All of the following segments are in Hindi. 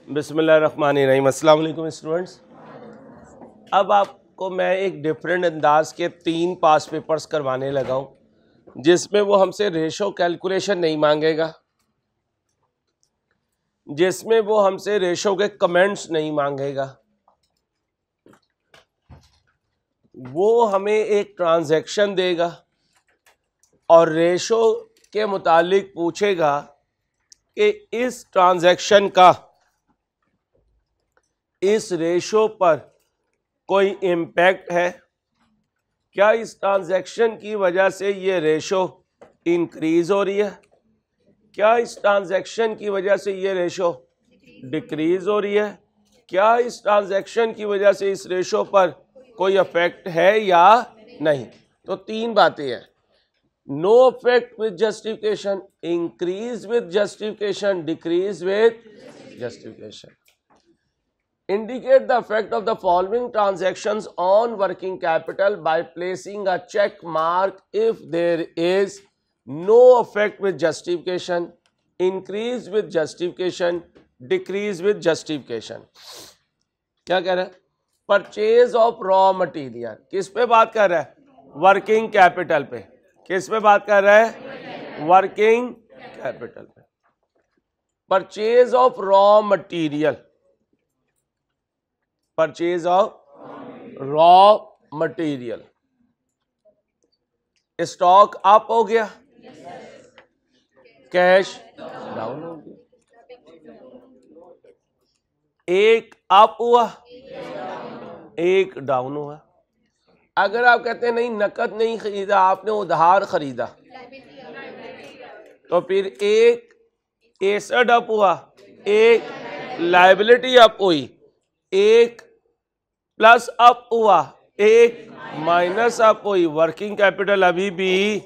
बिस्मिल्लाहिर्रहमानिर्रहीम। अस्सलाम वालेकुम स्टूडेंट्स। अब आपको मैं एक डिफरेंट अंदाज के 3 पास पेपर्स करवाने लगा हूँ जिसमें वो हमसे रेशो कैलकुलेशन नहीं मांगेगा, जिसमें वो हमसे रेशो के कमेंट्स नहीं मांगेगा। वो हमें एक ट्रांजैक्शन देगा और रेशो के मुतालिक पूछेगा कि इस ट्रांजैक्शन का इस रेशो पर कोई इम्पैक्ट है क्या, इस ट्रांजैक्शन की वजह से ये रेशो इंक्रीज हो रही है, क्या इस ट्रांजैक्शन की वजह से ये रेशो डिक्रीज हो रही है, क्या इस ट्रांजैक्शन की वजह से इस रेशो पर कोई इफेक्ट है या नहीं। तो 3 बातें हैं: no effect with justification, increase with justification, decrease with justification. Indicate the effect of the following transactions on working capital by placing a check mark if there is no effect with justification, increase with justification, decrease with justification। क्या कह रहा है? परचेज ऑफ रॉ मटीरियल किस पे बात कर रहा है? वर्किंग कैपिटल पे। किस पे बात कर रहा है? वर्किंग कैपिटल पे। Purchase of raw material, purchase of raw material. Stock up हो गया, कैश डाउन हो गया। एक अप हुआ, एक डाउन हुआ। अगर आप कहते हैं नहीं नकद नहीं खरीदा, आपने उधार खरीदा, तो फिर एक एसेट अप हुआ, एक लायबिलिटी अप हुई, एक प्लस अप हुआ, एक माइनस अप हुई। वर्किंग कैपिटल अभी भी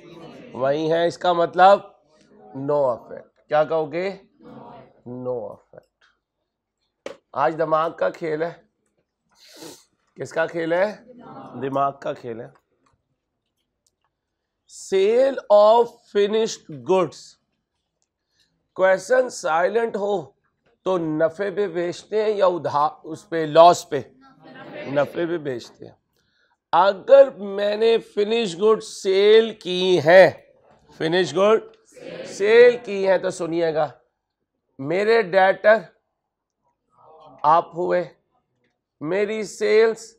वही है, इसका मतलब नो इफेक्ट। क्या कहोगे? No effect. आज दिमाग का खेल है। किसका खेल है? दिमाग का खेल है। Sale of finished goods, question silent हो तो नफे पे बेचते हैं या उधार उस पे लॉस पे? नफे पे बेचते हैं। अगर मैंने फिनिश गुड सेल की है, फिनिश गुड सेल की है, तो सुनिएगा, मेरे डेटर आप हुए, मेरी सेल्स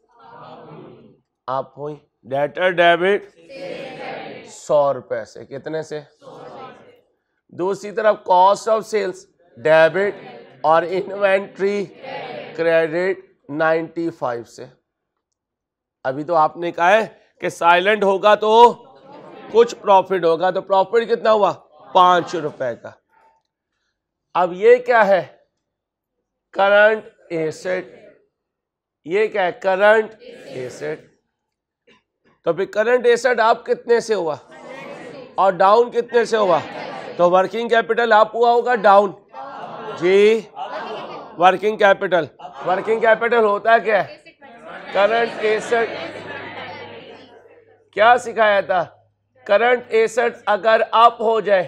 आप हुई। डेटर डेबिट 100 रुपए से, कितने से? दूसरी तरफ कॉस्ट ऑफ सेल्स डेबिट और इन्वेंट्री क्रेडिट 95 से। अभी तो आपने कहा है कि साइलेंट होगा तो कुछ प्रॉफिट होगा, तो प्रॉफिट कितना हुआ? 5 रुपए का। अब ये क्या है? Current asset. ये क्या है? Current asset. तो फिर करंट एसेट आप कितने से हुआ और डाउन कितने से हुआ? तो वर्किंग कैपिटल आप हुआ होगा डाउन जी। वर्किंग कैपिटल, वर्किंग कैपिटल होता क्या है? Current asset. क्या सिखाया था? करंट एसेट अगर अप हो जाए,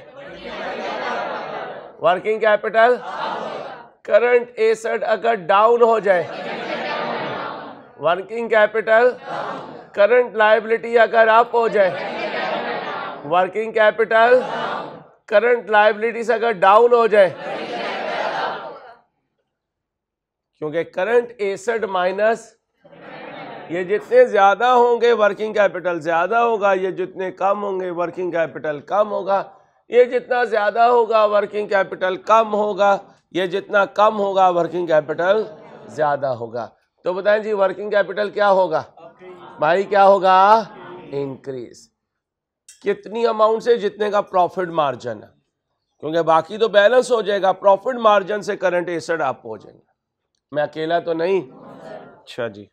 वर्किंग कैपिटल। करंट एसेट अगर डाउन हो जाए, वर्किंग कैपिटल। करंट लायबिलिटी अगर अप हो जाए, वर्किंग कैपिटल। करंट लायबिलिटी से अगर डाउन हो जाए, क्योंकि करंट एसेट माइनस, ये जितने ज्यादा होंगे वर्किंग कैपिटल ज्यादा होगा, ये जितने कम होंगे वर्किंग कैपिटल कम होगा, ये जितना ज्यादा होगा वर्किंग कैपिटल कम होगा, ये जितना कम होगा वर्किंग कैपिटल ज्यादा होगा। तो बताएं जी वर्किंग कैपिटल क्या होगा भाई? क्या होगा? इंक्रीज। कितनी अमाउंट से? जितने का प्रॉफिट मार्जिन है, क्योंकि बाकी तो बैलेंस हो जाएगा, प्रॉफिट मार्जिन से करंट एसेट अप हो जाएंगे। मैं अकेला तो नहीं? अच्छा जी,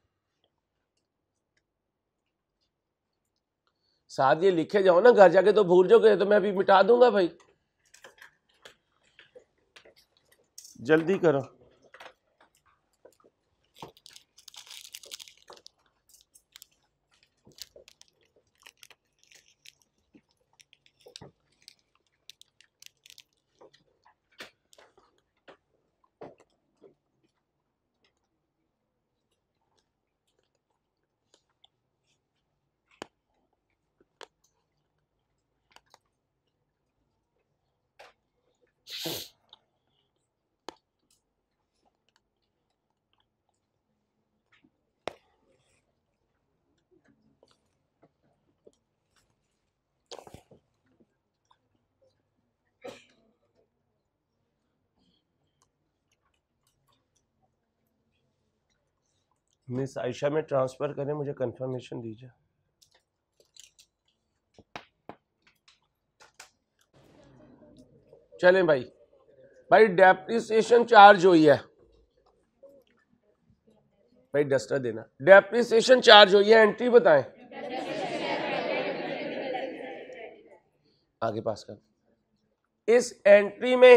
साथ ये लिखे जाओ ना, घर जाके तो भूल जाओगे, तो मैं अभी मिटा दूंगा भाई, जल्दी करो। मिस आयशा में ट्रांसफर करें, मुझे कंफर्मेशन दीजिए। चलें भाई डेप्रिसिएशन चार्ज हुई है, भाई डस्टर देना। डेप्रिसिएशन चार्ज हुई है, एंट्री बताएं। आगे पास कर। इस एंट्री में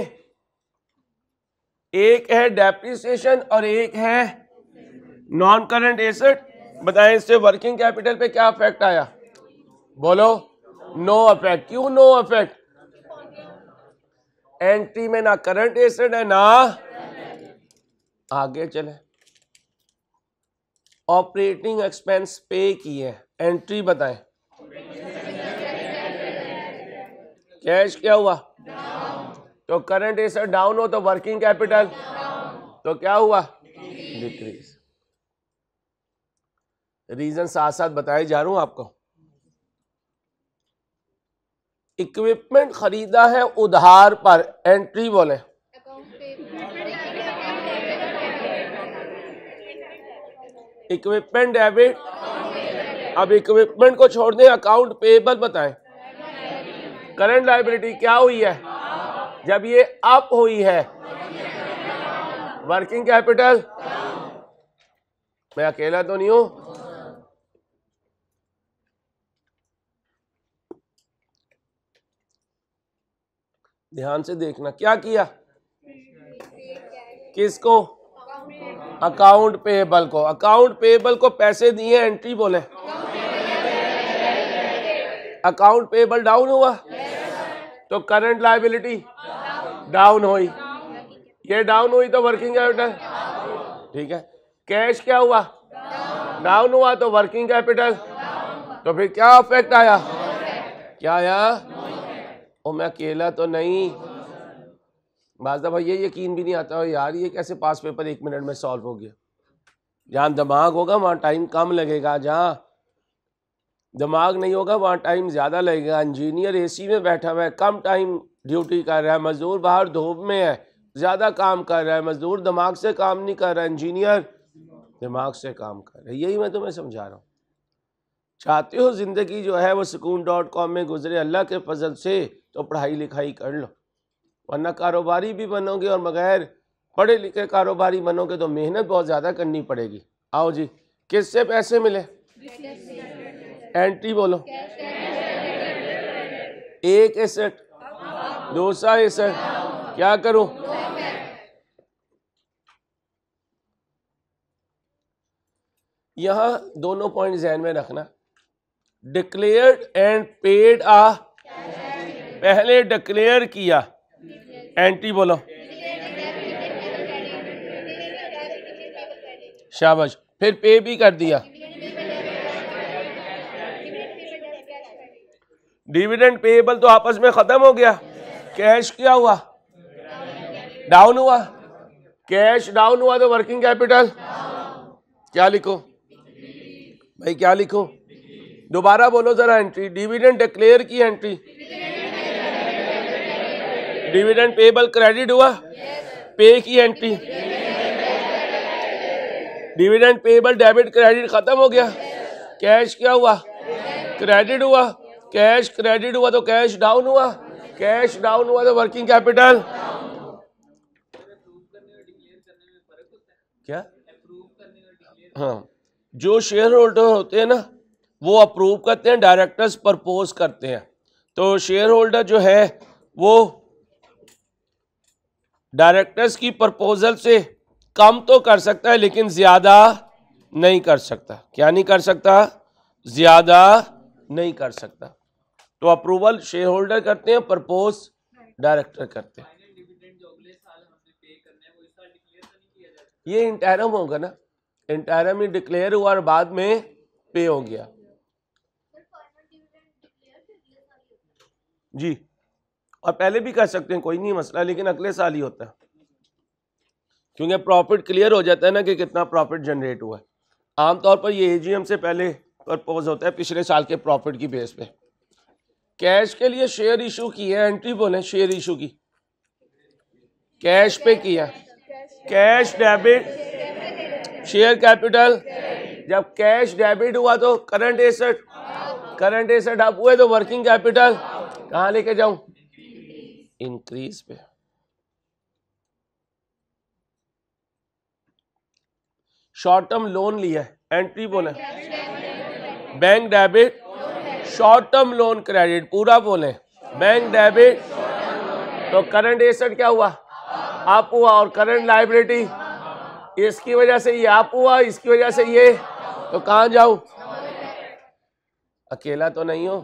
एक है डेप्रिसिएशन और एक है नॉन करंट एसेट। बताएं इससे वर्किंग कैपिटल पे क्या इफेक्ट आया? बोलो। No effect. क्यों नो इफेक्ट? एंट्री में ना करंट एसेट है ना। आगे चले। ऑपरेटिंग एक्सपेंस पे किए, एंट्री बताएं। कैश क्या हुआ? तो करंट एसेट डाउन हो तो वर्किंग कैपिटल तो क्या हुआ? डिक्रीज। रीजन साथ साथ बताए जा रहा हूं आपको। इक्विपमेंट खरीदा है उधार पर, एंट्री बोले। Equipment debit. अब इक्विपमेंट को छोड़ दें, अकाउंट पेएबल बताएं। करंट लायबिलिटी क्या हुई है? जब ये अप हुई है, वर्किंग कैपिटल। मैं अकेला तो नहीं हूं। ध्यान से देखना, क्या किया? किसको? अकाउंट पेएबल को। अकाउंट पेएबल को पैसे दिए, एंट्री बोले। अकाउंट पेएबल डाउन हुआ तो करंट लायबिलिटी डाउन हुई। ये डाउन हुई तो वर्किंग कैपिटल, ठीक है। कैश क्या हुआ? डाउन हुआ तो वर्किंग कैपिटल। तो फिर क्या इफेक्ट आया? क्या आया? ओ मैं अकेला तो नहीं। बाज़ दफ़ा ये यकीन भी नहीं आता हो यार ये कैसे पास पेपर 1 मिनट में सॉल्व हो गया। जहाँ दिमाग होगा वहाँ टाइम कम लगेगा, जहाँ दिमाग नहीं होगा वहाँ टाइम ज़्यादा लगेगा। इंजीनियर एसी में बैठा हुआ है, कम टाइम ड्यूटी कर रहा है। मजदूर बाहर धूप में है, ज़्यादा काम कर रहा है। मजदूर दिमाग से काम नहीं कर रहा है, इंजीनियर दिमाग से काम कर रहा है। यही मैं तुम्हें समझा रहा हूँ। चाहते हो ज़िंदगी जो है वो सुकून.com में गुजरे अल्लाह के फजल से, तो पढ़ाई लिखाई कर लो, वरना कारोबारी भी बनोगे और बगैर पढ़े लिखे कारोबारी बनोगे तो मेहनत बहुत ज़्यादा करनी पड़ेगी। आओ जी, किससे पैसे मिले? एंट्री बोलो। एक एसेट, दूसरा एसेट, क्या करूं? यहां दोनों पॉइंट ध्यान में रखना। डिक्लेयर्ड एंड पेड आ, पहले डिक्लेयर किया, एंट्री बोलो। शाबाश। फिर पे भी कर दिया। डिविडेंड पेएबल तो आपस में खत्म हो गया। कैश क्या हुआ? डाउन हुआ। कैश डाउन हुआ तो वर्किंग कैपिटल क्या लिखो भाई? क्या लिखो? दोबारा बोलो जरा। एंट्री डिविडेंड डिक्लेयर की एंट्री। डिविडेंड पेएबल क्रेडिट हुआ, पे की entry. Dividend payable debit credit खत्म हो गया। कैश क्या हुआ? क्रेडिट हुआ। कैश क्रेडिट हुआ तो कैश डाउन हुआ। कैश डाउन हुआ तो वर्किंग कैपिटल क्या? हाँ, जो शेयर होल्डर होते हैं ना वो अप्रूव करते हैं, डायरेक्टर्स प्रपोज करते हैं। तो शेयर होल्डर जो है वो डायरेक्टर्स की प्रपोजल से कम तो कर सकता है लेकिन ज्यादा नहीं कर सकता। क्या नहीं कर सकता? ज्यादा नहीं कर सकता। तो अप्रूवल शेयर होल्डर करते हैं, प्रपोज डायरेक्टर करते हैं। ये इंटरम होगा ना, इंटरम ही डिक्लेयर हुआ और बाद में पे हो गया जी। और पहले भी कर सकते हैं, कोई नहीं मसला, लेकिन अगले साल ही होता है क्योंकि प्रॉफिट क्लियर हो जाता है ना कि कितना प्रॉफिट जनरेट हुआ है। आमतौर पर ये एजीएम से पहले प्रपोज होता है पिछले साल के प्रॉफिट की बेस पे। कैश के लिए शेयर इशू की है, एंट्री बोले शेयर इशू की, कैश पे किया, कैश डेबिट शेयर कैपिटल। जब कैश डेबिट हुआ तो करंट एसेट अप हुए तो वर्किंग कैपिटल कहाँ लेके जाऊं, इंक्रीज पे। शॉर्ट टर्म लोन लिया है, एंट्री बोले bank debit, short term loan credit पूरा बोले बैंक डेबिट, तो करंट एसेट क्या हुआ, अप हुआ, और करंट लायबिलिटी इसकी वजह से ये अप हुआ, इसकी वजह से ये, तो कहां जाऊं, अकेला तो नहीं हो।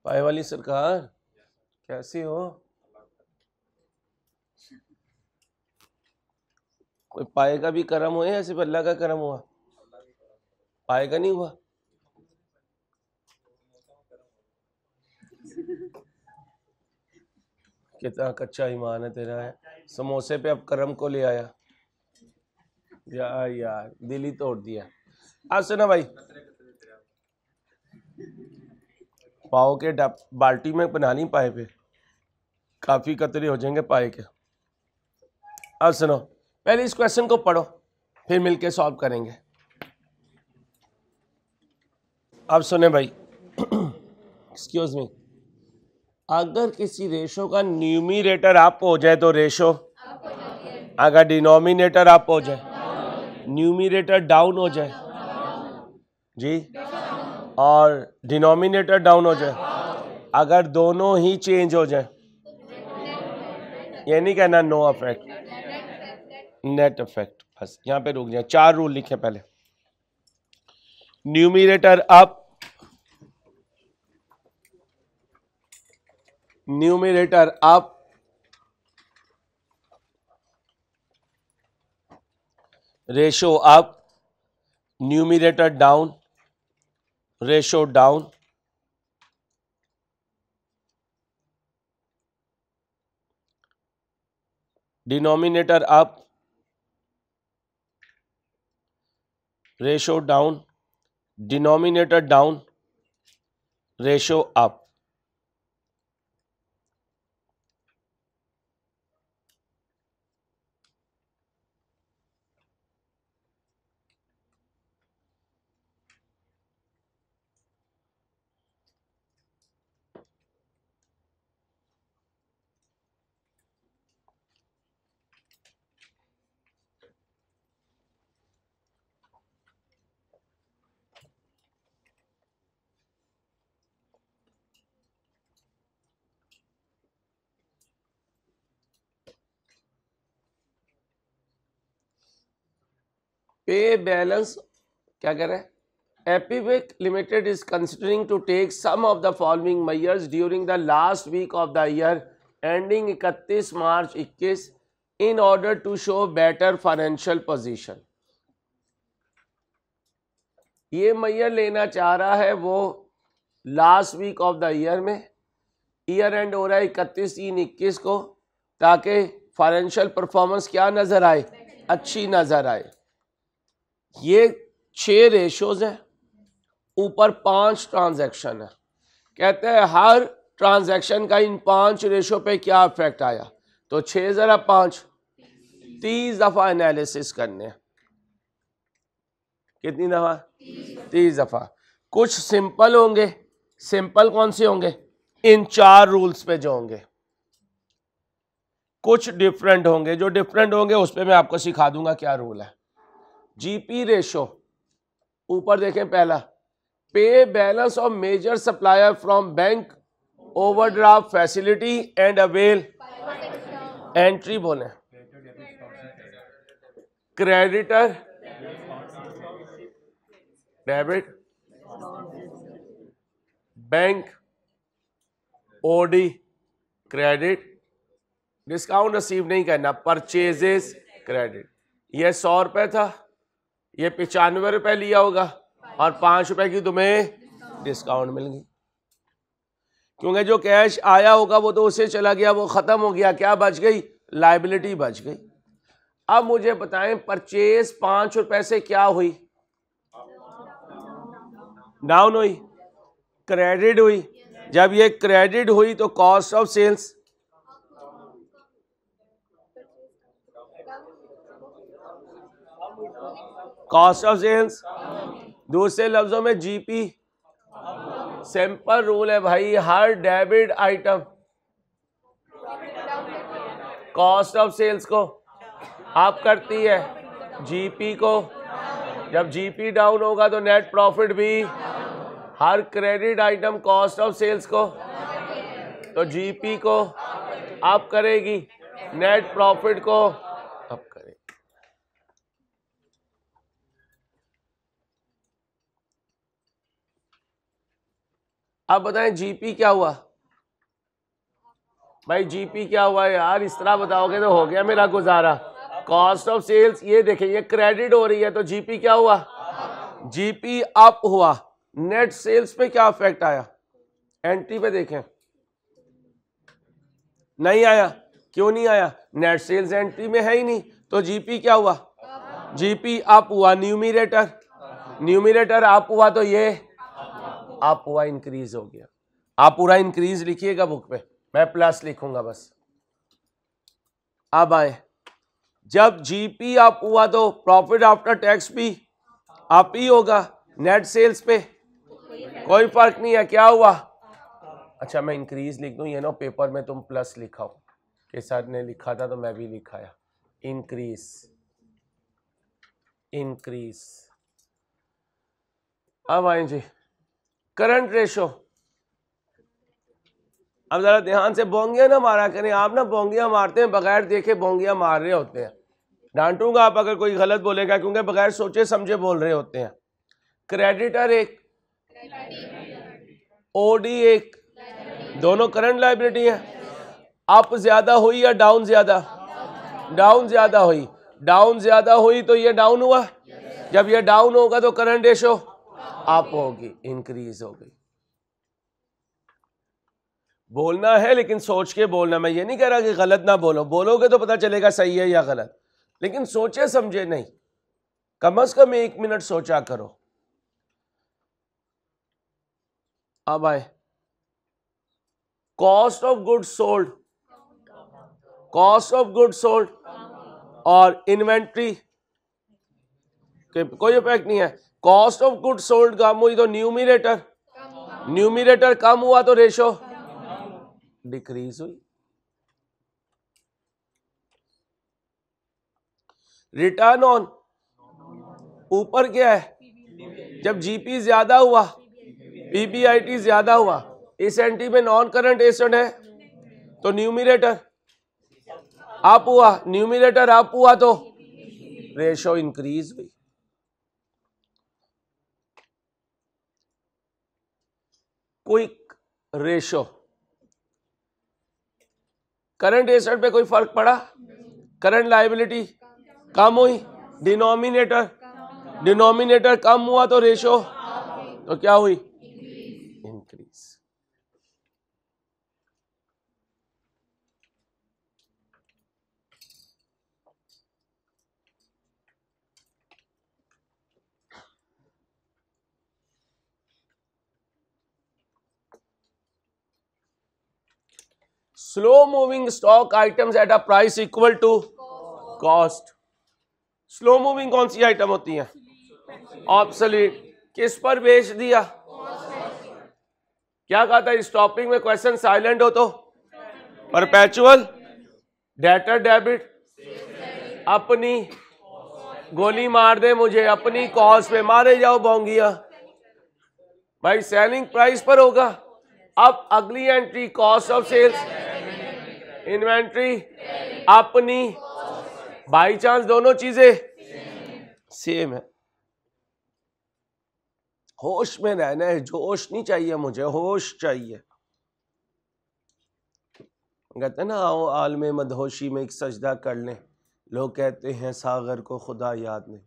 पाए वाली सरकार कैसी हो, कोई पाए का भी करम हुआ या सिर्फ अल्लाह का करम हुआ, पाए का नहीं हुआ। कितना कच्चा ईमान है तेरा है, समोसे पे अब करम को ले आया यार दिल ही तोड़ दिया। आज सुना भाई, पाओ के बाल्टी में बना नहीं पाए पे, काफी कतरे हो जाएंगे पाए के। अब सुनो, पहले इस क्वेश्चन को पढ़ो फिर मिलके सॉल्व करेंगे। अब सुने भाई, एक्सक्यूज मी, अगर किसी रेशो का न्यूमरेटर अप हो जाए तो रेशो, अगर डिनोमिनेटर अप हो जाए, न्यूमरेटर डाउन हो जाए जी, और डिनोमिनेटर डाउन हो जाए, अगर दोनों ही चेंज हो जाए, ये नहीं कहना नो अफेक्ट, नेट अफेक्ट। बस यहां पे रुक जाए, 4 रूल लिखे पहले। Numerator up, numerator up, ratio up, numerator down, ratio down, denominator up, ratio down, denominator down, ratio up. Pay balance क्या कह रहे हैं, एपीविक limited is considering to take some of the following measures during the last week of the year ending 31 March 21 in order to show better financial position. ये मेजर लेना चाह रहा है वो last week of the year में, ईयर एंड हो रहा है 31/3/21 को, ताकि फाइनेंशियल परफॉर्मेंस क्या नजर आए, अच्छी नजर आए। ये 6 रेशोज हैं, ऊपर 5 ट्रांजैक्शन है। कहते हैं हर ट्रांजैक्शन का इन 5 रेशो पे क्या इफेक्ट आया, तो 6 जरा 5 30 दफा एनालिसिस करने हैं। कितनी दफा, 30 दफा। कुछ सिंपल होंगे, सिंपल कौन से होंगे, इन 4 रूल्स पे जो होंगे। कुछ डिफरेंट होंगे, जो डिफरेंट होंगे उस पे मैं आपको सिखा दूंगा क्या रूल है। जीपी रेशो, ऊपर देखें पहला, pay balance of major supplier from bank overdraft facility and avail, entry बोले creditor debit, bank OD credit, discount receive नहीं करना, परचेजेस क्रेडिट। ये 100 रुपए था, ये 95 रुपए लिया होगा और 5 रुपए की तुम्हें डिस्काउंट मिल गई, क्योंकि जो कैश आया होगा वो तो उससे चला गया, वो खत्म हो गया, क्या बच गई? लायबिलिटी बच गई। अब मुझे बताएं परचेज 5 रुपए से क्या हुई? डाउन हुई, क्रेडिट हुई। जब ये क्रेडिट हुई तो कॉस्ट ऑफ सेल्स दूसरे लफ्जों में जीपी। सिंपल रूल है भाई, हर debit item cost of sales को अप करती है, जीपी को। जब जीपी डाउन होगा तो नेट प्रॉफिट भी, हर credit item cost of sales को तो जीपी को अप करेगी, नेट प्रॉफिट को अप करेगी। अब बताएं जीपी क्या हुआ? भाई जीपी क्या हुआ यार? इस तरह बताओगे तो हो गया मेरा गुजारा। कॉस्ट ऑफ सेल्स, ये देखें ये क्रेडिट हो रही है तो जीपी क्या हुआ? जीपी अप हुआ। नेट सेल्स पे क्या इफेक्ट आया? एंट्री पे देखें, नहीं आया। क्यों नहीं आया? नेट सेल्स एंट्री में है ही नहीं, तो जीपी क्या हुआ? जीपी अप हुआ। न्यूमिरेटर अप हुआ तो ये अप हुआ, इंक्रीज हो गया। आप पूरा इंक्रीज लिखिएगा बुक पे, मैं प्लस लिखूंगा बस। अब आए, जब जीपी अप हुआ तो प्रॉफिट आफ्टर टैक्स भी अप ही होगा। नेट सेल्स पे कोई फर्क नहीं है, क्या हुआ? अच्छा मैं इंक्रीज लिख दूं, ये ना पेपर में तुम प्लस लिखाओ, के सर ने लिखा था तो मैं भी लिखाया। इंक्रीज। अब आए जी करंट रेशो। अब जरा ध्यान से बोंगिया ना मारा करें, आप ना बोंगिया मारते हैं बगैर देखे, बोंगिया मार रहे होते हैं। डांटूंगा आप अगर कोई गलत बोलेगा, क्योंकि बगैर सोचे समझे बोल रहे होते हैं। क्रेडिटर एक, ओडी एक, दोनों करंट लायबिलिटी है। अप ज्यादा हुई या डाउन ज्यादा? डाउन ज्यादा हुई। डाउन ज्यादा हुई तो ये डाउन हुआ। जब ये डाउन होगा तो करंट रेशो अप होगी, इंक्रीज हो गई। बोलना है लेकिन सोच के बोलना। मैं ये नहीं कह रहा कि गलत ना बोलो, बोलोगे तो पता चलेगा सही है या गलत, लेकिन सोचे समझे नहीं। कम से कम 1 मिनट सोचा करो। अब आए कॉस्ट ऑफ गुड सोल्ड और इन्वेंट्री के कोई इफेक्ट नहीं है। कॉस्ट ऑफ गुड सोल्ड कम हुई तो न्यूमिरेटर कम हुआ तो रेशो डिक्रीज हुई। रिटर्न ऑन ऊपर क्या है? जब जीपी ज्यादा हुआ, पीबीआईटी ज्यादा हुआ, इस एंट्री में नॉन करंट एसेट है तो न्यूमिरेटर अप हुआ। न्यूमिरेटर अप हुआ तो रेशो इंक्रीज हुई। क्विक रेशो, करंट एसेट पे कोई फर्क पड़ा? करंट लायबिलिटी कम हुई, डिनोमिनेटर कम हुआ तो रेशो तो क्या हुई? Increase. Slow moving stock items at a price equal to cost. Slow moving कौन सी आइटम होती है? ऑब्सोलीट। किस पर बेच दिया? क्या कहा था स्टॉपिंग में? क्वेश्चन साइलेंट हो तो परपेचुअल डेटर डेबिट, अपनी गोली मार दे मुझे, अपनी कॉस्ट पे मारे जाओ बोंगिया। भाई सेलिंग प्राइस पर होगा। अब अगली entry cost of sales, inventory, अपनी, बाई चांस दोनों चीजें सेम है। होश में रहना है, जोश नहीं चाहिए मुझे, होश चाहिए। कहते हैं ना, आओ आलमे मदहोशी में एक सजदा कर लें, लोग कहते हैं सागर को खुदा याद नहीं।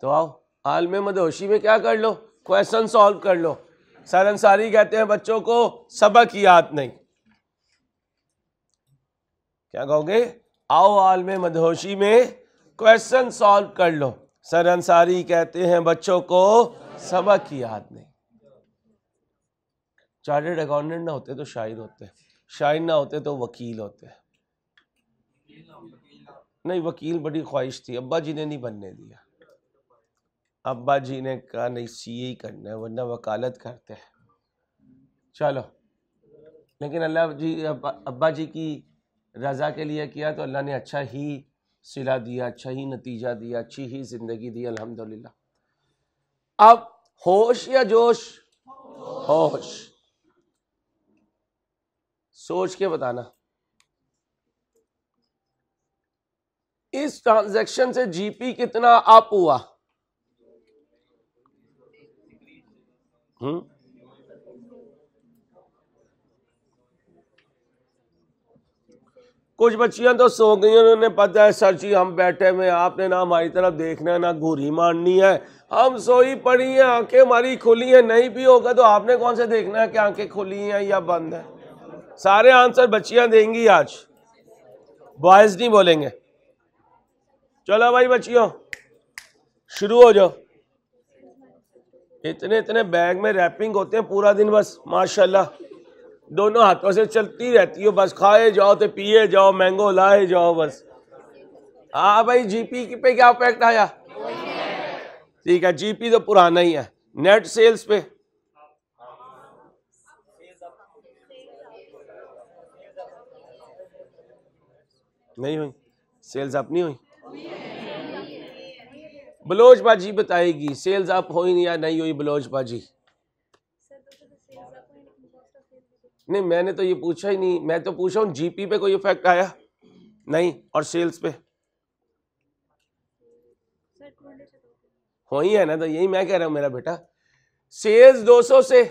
तो आओ आलमे मदहोशी में क्या कर लो, क्वेश्चन सॉल्व कर लो। सर अंसारी कहते हैं बच्चों को सबक याद नहीं। क्या कहोगे? आओ आलमे मदहोशी में क्वेश्चन सॉल्व कर लो। सर अंसारी कहते हैं बच्चों को सबक याद नहीं। चार्टर्ड अकाउंटेंट ना होते तो शायर होते, शायर ना होते तो वकील होते। नहीं, वकील बड़ी ख्वाहिश थी, अब्बा जी ने नहीं बनने दिया। अब्बा जी ने कहा नहीं, सीए ही करना है, वरना वकालत करते हैं। चलो, लेकिन अल्लाह जी अब्बा जी की रजा के लिए किया तो अल्लाह ने अच्छा ही सिला दिया, अच्छा ही नतीजा दिया, अच्छी ही जिंदगी दी, अल्हम्दुलिल्लाह। अब होश या जोश? होश। सोच के बताना, इस ट्रांजैक्शन से जीपी कितना अप हुआ? कुछ बच्चियां तो सो गई, उन्होंने पता है सर जी हम बैठे में, आपने ना हमारी तरफ देखना है ना घूरी मारनी है, हम सोई पड़ी हैं, आंखें हमारी खुली हैं, नहीं भी होगा तो आपने कौन से देखना है कि आंखें खुली हैं या बंद है। सारे आंसर बच्चियां देंगी आज, बॉयज नहीं बोलेंगे। चलो भाई बच्चियों शुरू हो जाओ। इतने इतने बैग में रैपिंग होते हैं पूरा दिन, बस माशाल्लाह दोनों हाथों से चलती रहती हो, बस खाए जाओ तो पिए जाओ, मैंगो लाए जाओ बस। हाँ भाई, जीपी पे क्या इफेक्ट आया? ठीक है, जीपी तो पुराना ही है। नेट सेल्स पे नहीं हुई, सेल्स अप नहीं हुई। बलोच बाजी बताएगी सेल्स अप हुई या नहीं हुई। बलोच बाजी नहीं, मैंने तो ये पूछा ही नहीं, मैं तो पूछा हूँ जीपी पे कोई इफेक्ट आया नहीं, और सेल्स पे हुई है ना, तो यही मैं कह रहा हूँ मेरा बेटा। सेल्स 200 से,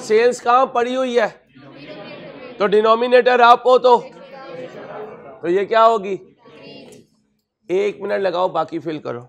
सेल्स कहाँ पड़ी हुई है, तो डिनोमिनेटर अप हो तो ये क्या होगी? 1 मिनट लगाओ, बाकी फिल करो।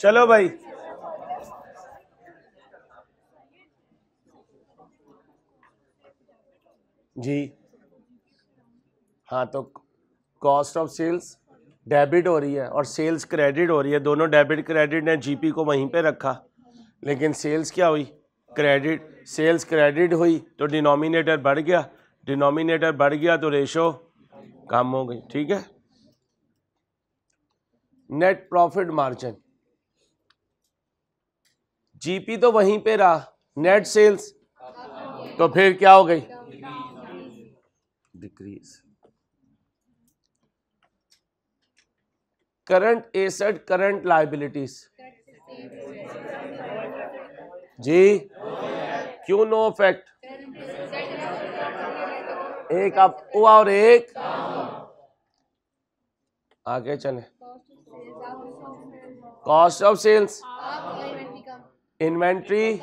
चलो भाई, जी हाँ, तो कॉस्ट ऑफ सेल्स डेबिट हो रही है और सेल्स क्रेडिट हो रही है, दोनों डेबिट क्रेडिट ने जीपी को वहीं पे रखा, लेकिन सेल्स क्या हुई, क्रेडिट, सेल्स क्रेडिट हुई तो डिनोमिनेटर बढ़ गया, डिनोमिनेटर बढ़ गया तो रेशो कम हो गई। ठीक है, नेट प्रॉफिट मार्जिन, जीपी तो वहीं पे रहा, नेट सेल्स तो फिर क्या हो गई, decrease. Current asset current liabilities, जी क्यों नो इफेक्ट, एक अप हुआ और एक आगे चले। Cost of sales, inventory,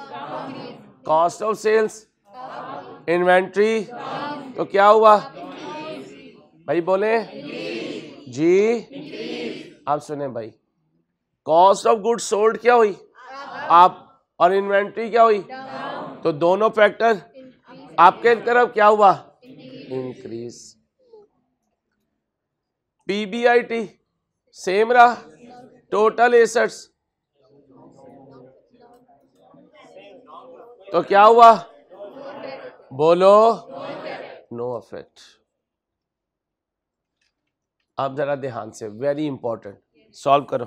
cost of sales, inventory, तो क्या हुआ भाई बोले जी। आप सुने भाई, कॉस्ट ऑफ गुड्स सोल्ड क्या हुई आप, और इन्वेंट्री क्या हुई, तो दोनों फैक्टर आपके तरफ क्या हुआ इंक्रीज। पीबीआईटी सेम रहा, टोटल एसेट्स तो क्या हुआ बोलो नो अफेक्ट। आप जरा ध्यान से, वेरी इंपॉर्टेंट, सॉल्व करो,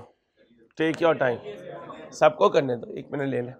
टेक योर टाइम, सबको करने दो, 1 मिनट ले लें।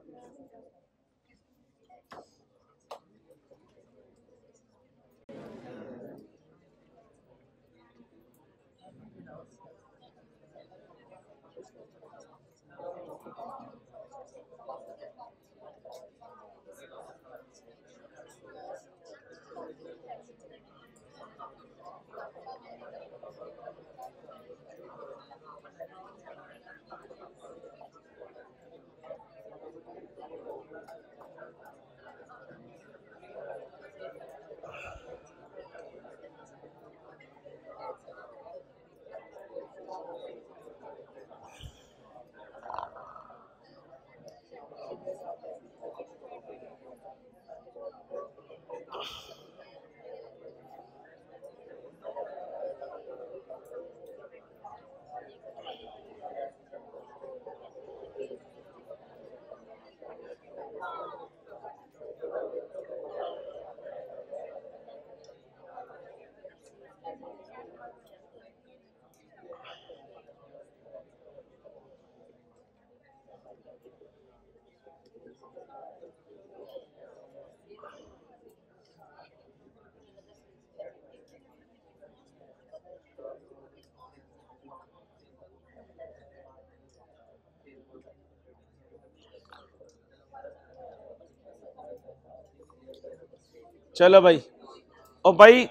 चलो भाई, और भाई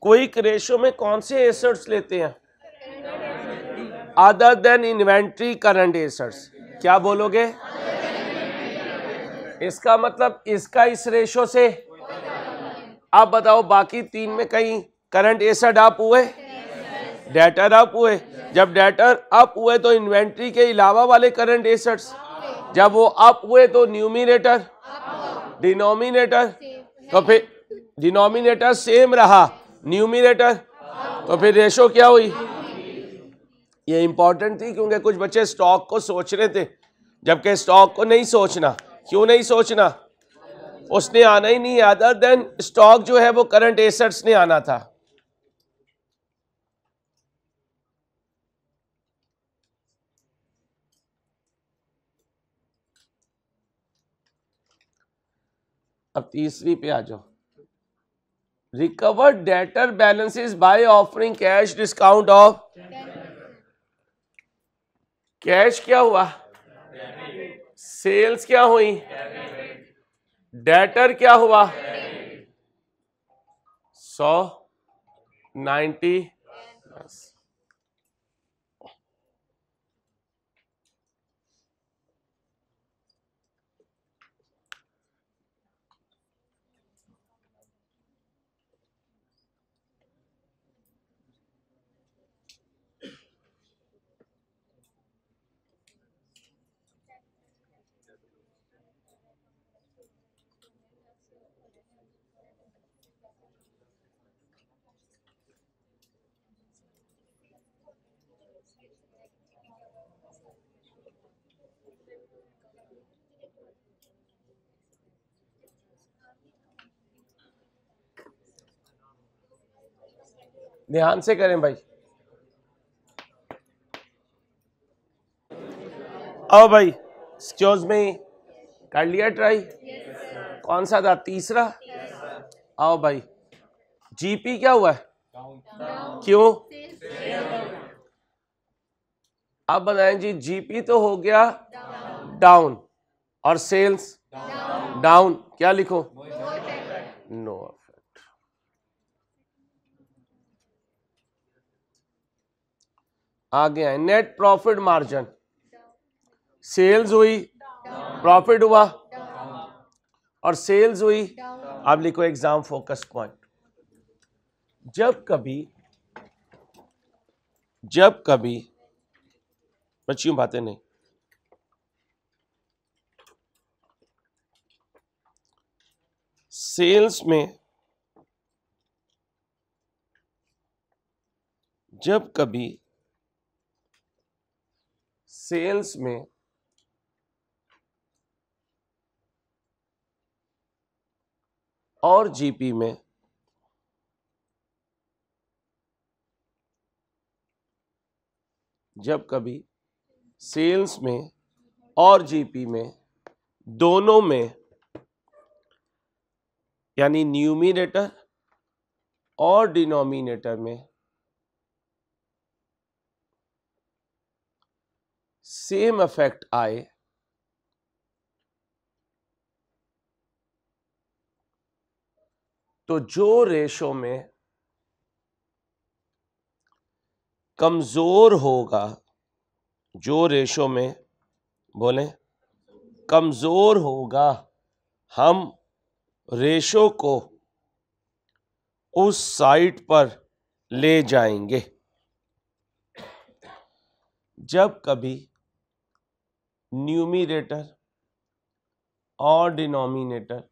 क्विक रेशो में कौन से एसेट्स लेते हैं other than inventory current assets, क्या बोलोगे, इसका मतलब इसका इस रेशो से, आप बताओ बाकी 3 में कहीं करंट एसेट अप हुए, डेटर अप हुए, जब डेटर अप हुए तो इन्वेंट्री के अलावा वाले करंट एसेट्स, जब वो अप हुए तो न्यूमिनेटर डिनोमिनेटर, तो फिर डिनोमिनेटर सेम रहा, न्यूमिनेटर, तो फिर रेशो क्या हुई। ये इंपॉर्टेंट थी क्योंकि कुछ बच्चे स्टॉक को सोच रहे थे, जबकि स्टॉक को नहीं सोचना। क्यों नहीं सोचना, उसने आना ही नहीं, अदर देन स्टॉक जो है वो करंट एसेट्स ने आना था। अब तीसरी पे आ जाओ, recovered debtor balances by offering cash discount of, cash क्या हुआ, सेल्स क्या हुई, डेटर क्या हुआ 100 90 ध्यान से करें भाई। आओ भाई, एक्सक्यूज मी, कर लिया ट्राई, कौन सा था तीसरा। आओ भाई, जीपी क्या हुआ है, क्यों, आप बताएं जी। जीपी तो हो गया डाउन, और सेल्स डाउन, क्या लिखो नो अफेक्ट। आगे आए, नेट प्रॉफिट मार्जिन, सेल्स हुई, प्रॉफिट हुआ और सेल्स हुई। अब लिखो एग्जाम फोकस पॉइंट। जब कभी बच्चियों बातें नहीं, सेल्स में जब कभी सेल्स में और जीपी में जब कभी सेल्स में और जीपी में दोनों में, यानी न्यूमिनेटर और डिनोमिनेटर में सेम इफेक्ट आए तो जो रेशो में कमजोर होगा, जो रेशो में बोले कमजोर होगा, हम रेशो को उस साइड पर ले जाएंगे। जब कभी न्यूमिनेटर और डिनोमिनेटर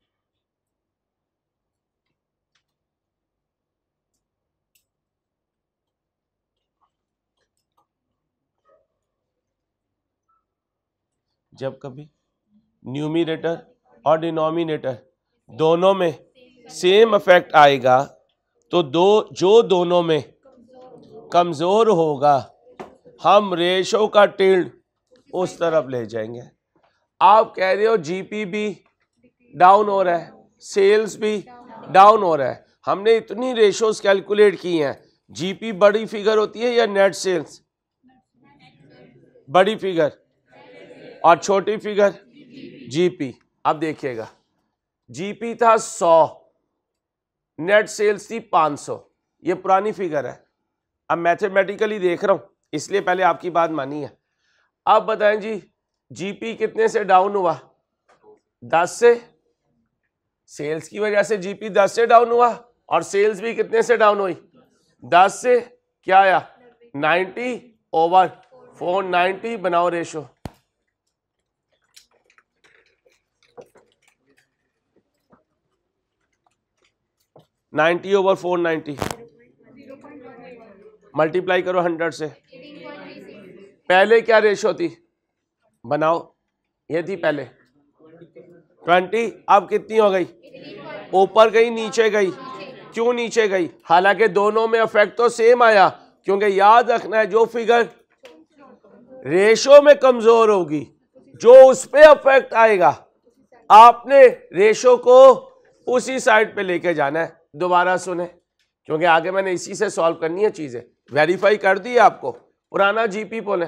जब कभी न्यूमिनेटर और डिनोमिनेटर दोनों में सेम इफेक्ट आएगा तो जो दोनों में कमजोर होगा, हम रेशो का टिल्ड उस तरफ ले जाएंगे। आप कह रहे हो जीपी भी डाउन हो रहा है, सेल्स भी डाउन हो रहा है। हमने इतनी रेशोज कैलकुलेट की हैं। जीपी बड़ी फिगर होती है या नेट सेल्स? बड़ी फिगर और छोटी फिगर जीपी। अब देखिएगा, जीपी था 100, नेट सेल्स थी 500। ये पुरानी फिगर है। अब मैथमेटिकली देख रहा हूं, इसलिए पहले आपकी बात मानी है। अब बताएं जी, जीपी कितने से डाउन हुआ? 10 से। सेल्स की वजह से जीपी 10 से डाउन हुआ और सेल्स भी कितने से डाउन हुई? 10 से। क्या आया? 90/490 बनाओ रेशो। नाइन्टी ओवर 490 मल्टीप्लाई करो 100 से। पहले क्या रेशो थी? बनाओ, ये थी पहले 20। अब कितनी हो गई? ऊपर गई नीचे गई? क्यों नीचे गई? हालांकि दोनों में इफेक्ट तो सेम आया, क्योंकि याद रखना है जो फिगर रेशो में कमजोर होगी, जो उस पे इफेक्ट आएगा, आपने रेशो को उसी साइड पे लेके जाना है। दोबारा सुने, क्योंकि आगे मैंने इसी से सॉल्व करनी है चीजें। वेरीफाई कर दी आपको। पुराना जीपी बोले,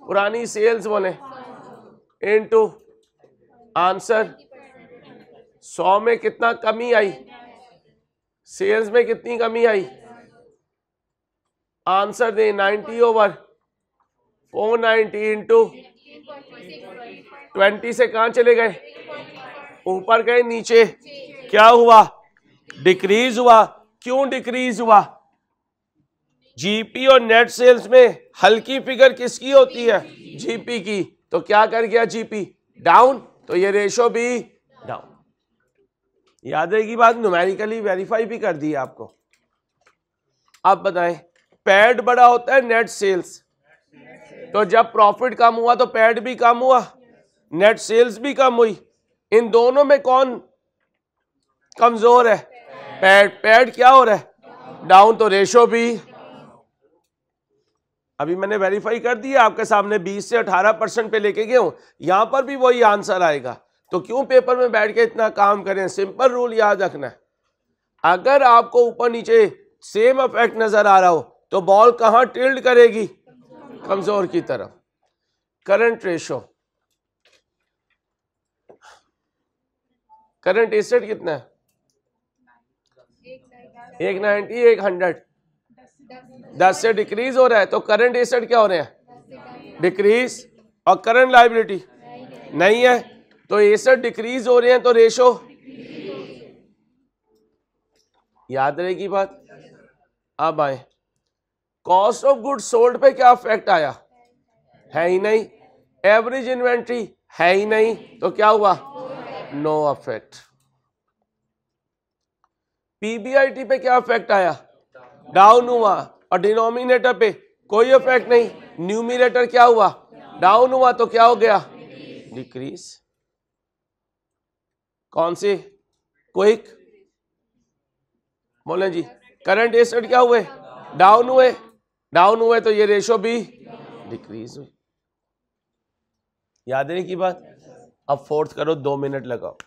पुरानी सेल्स बोले, इनटू आंसर। 100 में कितना कमी आई? सेल्स में कितनी कमी आई? आंसर दे। 90/490 इंटू 20 से कहां चले गए? ऊपर गए नीचे। क्या हुआ? डिक्रीज हुआ। क्यों डिक्रीज हुआ? जीपी और नेट सेल्स में हल्की फिगर किसकी होती है? जीपी की। तो क्या कर गया जीपी? डाउन। तो ये रेशो भी डाउन। याद रहेगी बात, न्यूमेरिकली वेरीफाई भी कर दी है आपको। अब बताएं, पैड बड़ा होता है नेट सेल्स, तो जब प्रॉफिट कम हुआ तो पैड भी कम हुआ, नेट सेल्स भी कम हुई। इन दोनों में कौन कमजोर है? पैड। पैड क्या हो रहा है? डाउन। तो रेशो भी। अभी मैंने वेरीफाई कर दिया आपके सामने, 20 से 18% पे लेके गया हूं। यहां पर भी वही आंसर आएगा। तो क्यों पेपर में बैठ के इतना काम करें? सिंपल रूल याद रखना है, अगर आपको ऊपर नीचे सेम इफेक्ट नजर आ रहा हो तो बॉल कहां टिल्ड करेगी? कमजोर की तरफ। करंट रेशो, करंट एसेट कितना है? 190, 100, 10 से डिक्रीज हो रहा है, तो करंट एसेट क्या हो रहे हैं, डिक्रीज, और करंट लायबिलिटी नहीं है, तो एसेट डिक्रीज हो रहे हैं, तो रेशो याद रहेगी बात। अब आए कॉस्ट ऑफ गुड सोल्ड पे क्या इफेक्ट आया, है ही नहीं, एवरेज इन्वेंट्री है ही नहीं, तो क्या हुआ, नो इफेक्ट। पीबीआईटी पे क्या इफेक्ट आया, डाउन हुआ, और डिनोमिनेटर पे कोई इफेक्ट नहीं, न्यूमिनेटर क्या हुआ, डाउन हुआ, तो क्या हो गया, डिक्रीज। कौन से, क्विक बोले जी, करंट एसेट क्या हुए, डाउन हुए, डाउन हुए, तो ये रेशो भी डिक्रीज हुई। याद है की बात। अब फोर्थ करो, 2 मिनट लगाओ।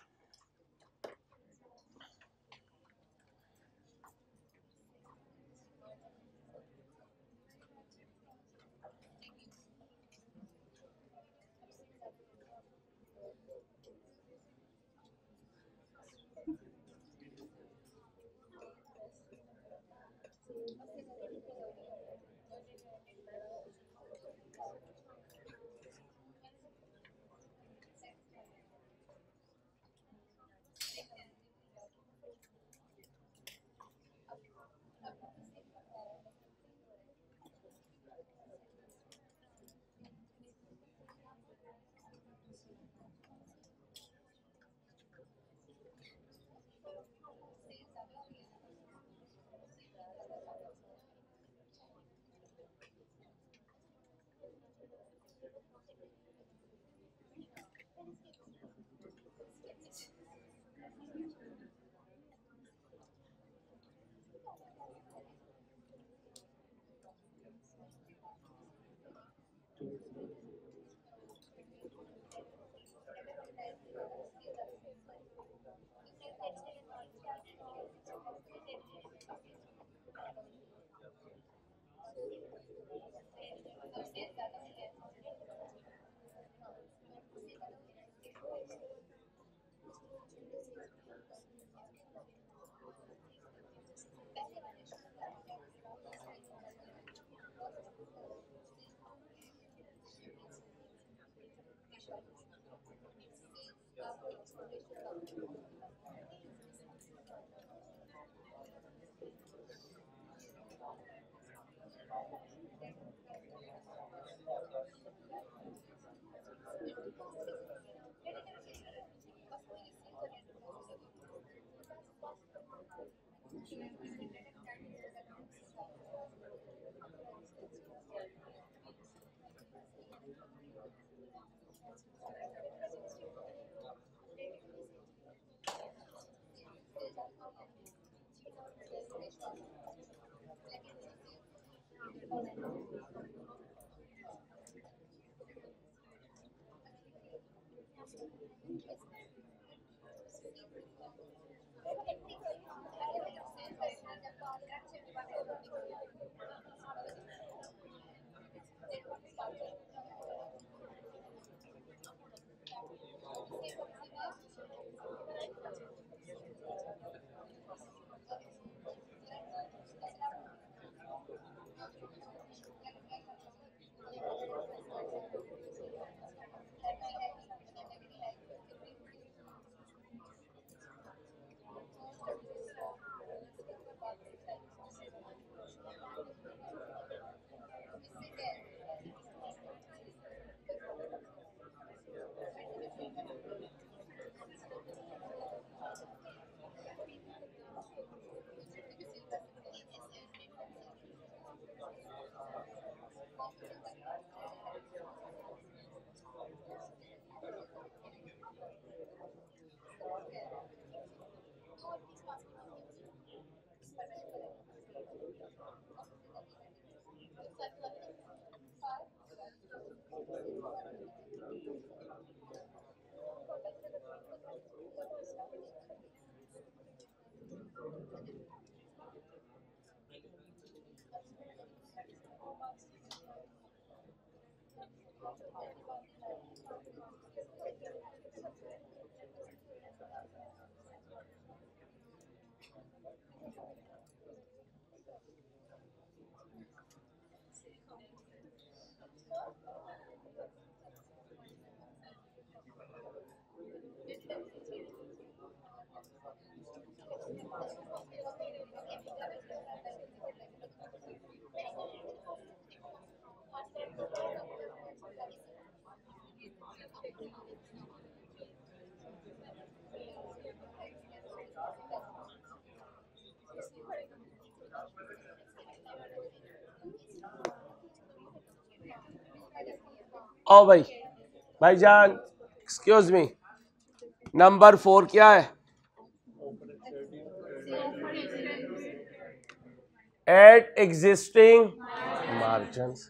ओ भाई, भाईजान एक्सक्यूज मी, नंबर 4 क्या है? At existing margins.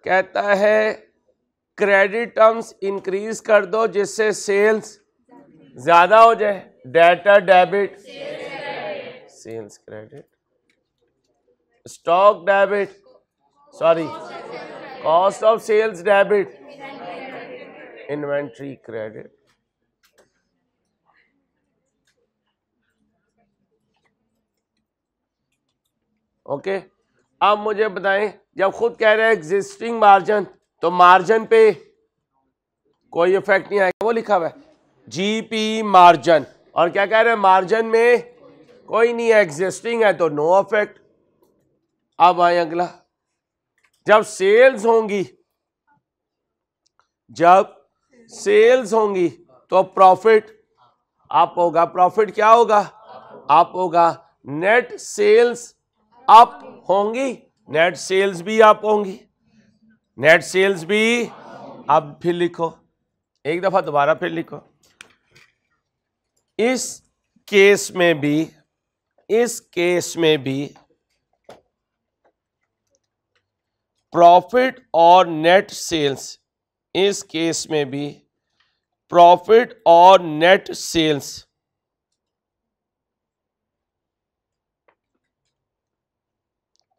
कहता है क्रेडिट टर्म्स इंक्रीज कर दो जिससे सेल्स ज्यादा हो जाए। Debtor debit, sales credit, stock debit, sorry cost of sales debit, inventory credit. Okay, अब मुझे बताएं, जब खुद कह रहे हैं एग्जिस्टिंग मार्जिन, तो मार्जिन पे कोई इफेक्ट नहीं आएगा, वो लिखा हुआ है जीपी मार्जिन। और क्या कह रहे हैं, मार्जिन में कोई नहीं है, एग्जिस्टिंग है तो नो इफेक्ट। अब आए अगला, जब सेल्स होंगी, जब सेल्स होंगी तो प्रॉफिट अप होगा। प्रॉफिट क्या होगा? अप होगा। नेट सेल्स अप होंगी, नेट सेल्स भी अप होंगी, नेट सेल्स भी। अब फिर लिखो, एक दफा दोबारा फिर लिखो, इस केस में भी, इस केस में भी प्रॉफिट और नेट सेल्स, इस केस में भी प्रॉफिट और नेट सेल्स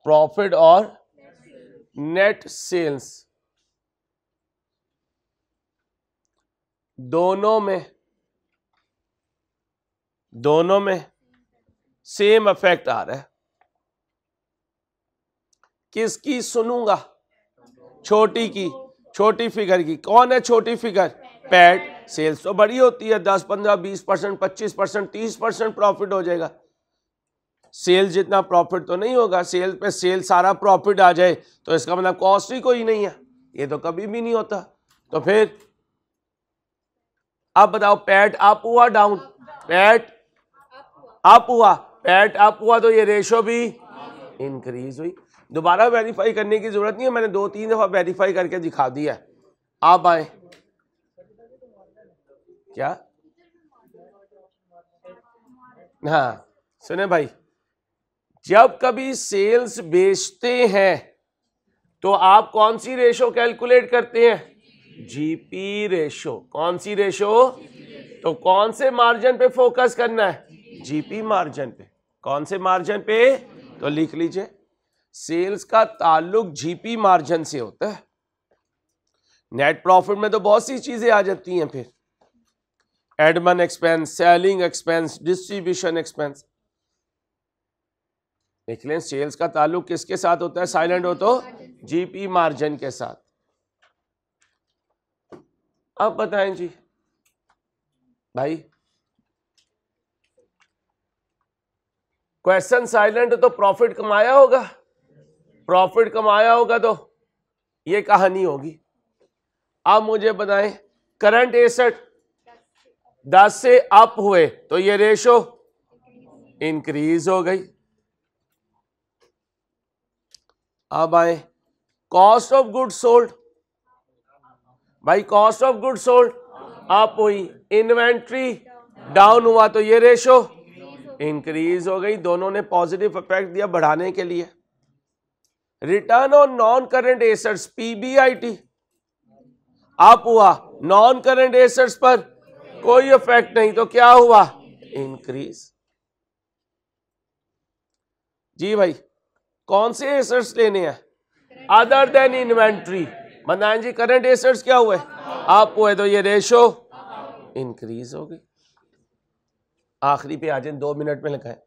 प्रॉफिट और नेट सेल्स दोनों में सेम इफेक्ट आ रहा है। किसकी सुनूंगा? छोटी की, छोटी फिगर की। कौन है छोटी फिगर? पैट। सेल्स तो बड़ी होती है, 10, 15, 20%, 25%, 30% प्रॉफिट हो जाएगा। सेल जितना प्रॉफिट तो नहीं होगा। सेल पे सेल सारा प्रॉफिट आ जाए तो इसका मतलब कॉस्ट ही कोई नहीं है, ये तो कभी भी नहीं होता। तो फिर अब बताओ, पैट अप हुआ डाउन? पैट अप हुआ, पैट अप हुआ तो ये रेशो भी इंक्रीज हुई। दोबारा वेरीफाई करने की जरूरत नहीं है, मैंने 2-3 दफा वेरीफाई करके दिखा दिया है। आप आए क्या? हाँ सुने भाई, जब कभी सेल्स बेचते हैं तो आप कौन सी रेशो कैलकुलेट करते हैं? GP ratio. कौन सी रेशो? तो कौन से मार्जिन पे फोकस करना है? जीपी मार्जिन पे। कौन से मार्जिन पे? तो लिख लीजिए, सेल्स का ताल्लुक जीपी मार्जिन से होता है। नेट प्रॉफिट में तो बहुत सी चीजें आ जाती हैं, फिर admin expense, selling expense, distribution expense. देख लें, सेल्स का ताल्लुक किसके साथ होता है? साइलेंट हो तो जीपी मार्जिन के साथ। अब बताएं जी भाई, क्वेश्चन साइलेंट तो प्रॉफिट कमाया होगा, प्रॉफिट कमाया होगा तो ये कहानी होगी। अब मुझे बताएं, करंट एसेट 10 से अप हुए तो ये रेशो इंक्रीज हो गई। अब आए कॉस्ट ऑफ गुड सोल्ड। भाई cost of good sold up हुई, इन्वेंट्री डाउन हुआ तो ये रेशो इंक्रीज हो गई। दोनों ने पॉजिटिव इफेक्ट दिया बढ़ाने के लिए। Return on non current assets, PBIT up हुआ, नॉन करंट एसेट्स पर कोई इफेक्ट नहीं तो क्या हुआ? इंक्रीज। जी भाई, कौन से एसेट्स लेने हैं? Other than inventory. बताएं जी, करंट एसेट्स क्या हुए? अप हुए तो ये रेशो इंक्रीज हो गई। आखिरी पे आ जाए, 2 मिनट में लिखा है।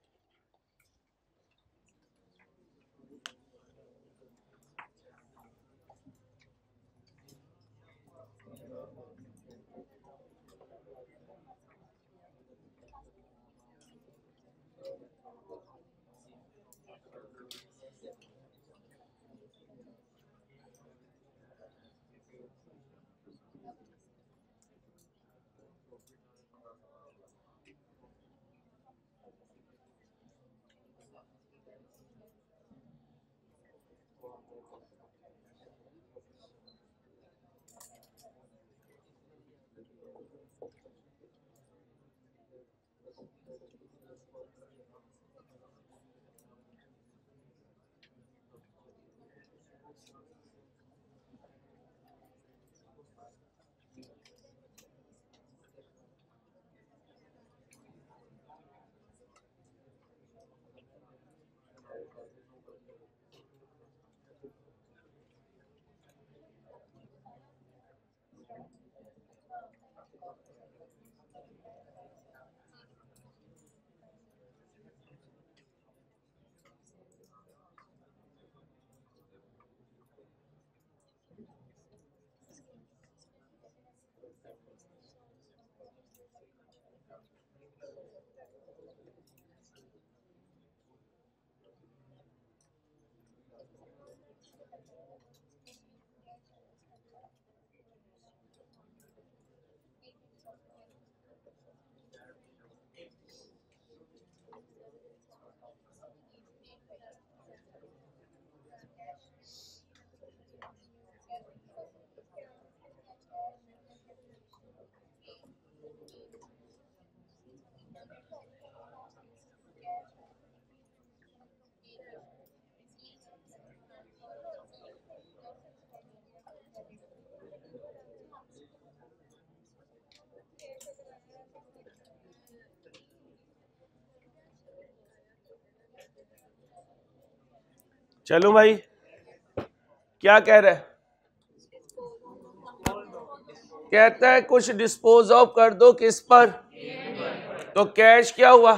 चलो भाई, क्या कह रहा है? कहता है कुछ डिस्पोज ऑफ कर दो, किस पर? तो कैश क्या हुआ?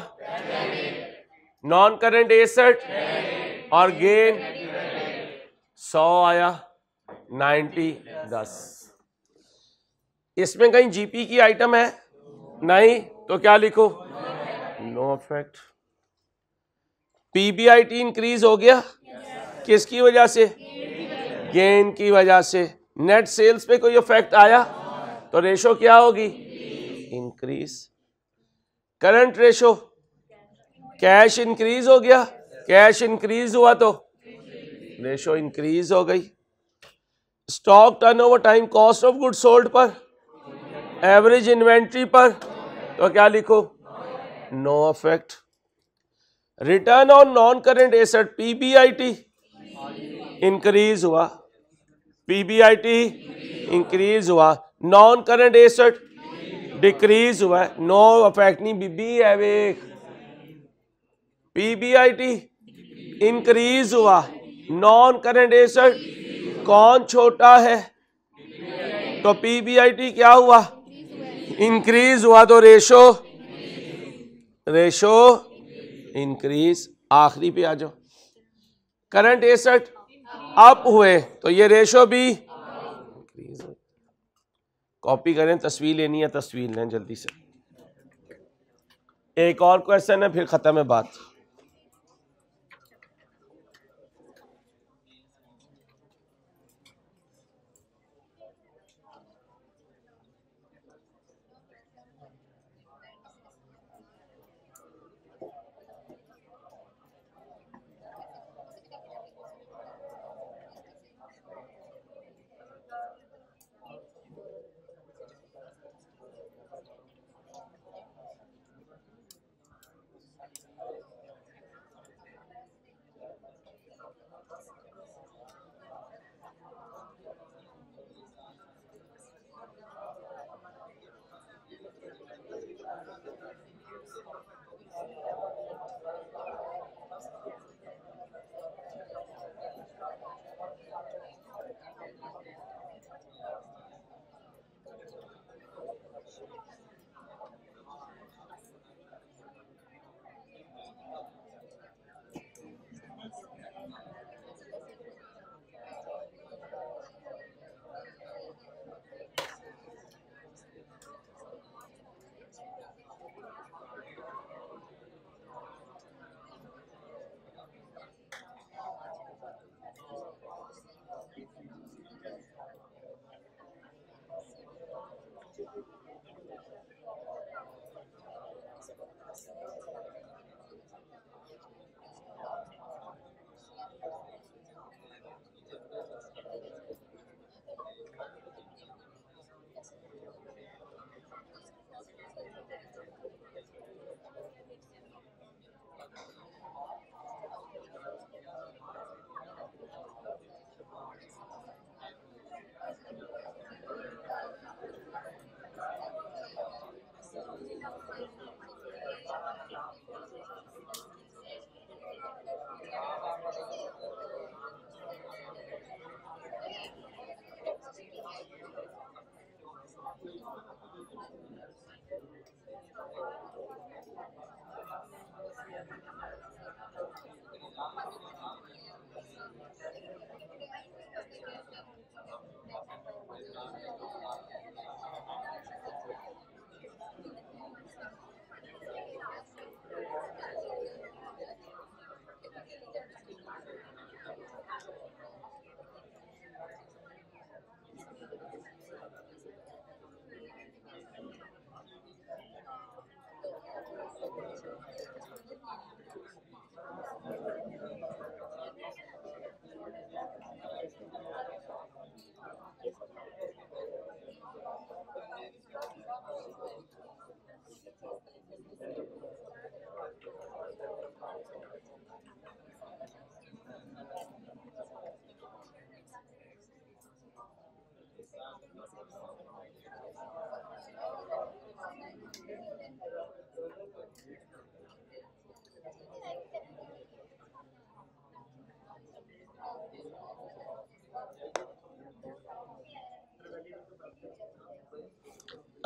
नॉन करंट एसेट, और गेन 100 आया, 90 10। इसमें कहीं जीपी की आइटम है नहीं, तो क्या लिखो? No effect. पीबीआईटी इंक्रीज हो गया, किसकी वजह से? गेन की वजह से। नेट सेल्स पे कोई इफेक्ट आया तो रेशो क्या होगी? Increase. Current ratio, cash increase हो गया, कैश इंक्रीज हुआ तो रेशो इंक्रीज हो गई। Stock turnover time, cost of good sold पर, एवरेज इन्वेंट्री पर, तो क्या लिखो? No effect. Return on non current asset, PBIT increase हुआ, पीबीआईटी इंक्रीज हुआ, नॉन करंट एसेट डिक्रीज हुआ, नो इफेक्ट नहीं बीबी है वेख। पीबीआईटी इंक्रीज हुआ, नॉन करंट एसेट कौन छोटा है, तो पीबीआईटी क्या हुआ? इंक्रीज हुआ, तो रेशो इंक्रीज। आखिरी पे आ जाओ, करंट एसेट अप हुए तो ये रेशो भी इंक्रीज हो। कॉपी करें, तस्वीर लेनी है तस्वीर लें जल्दी से। एक और क्वेश्चन है, फिर खत्म है बात।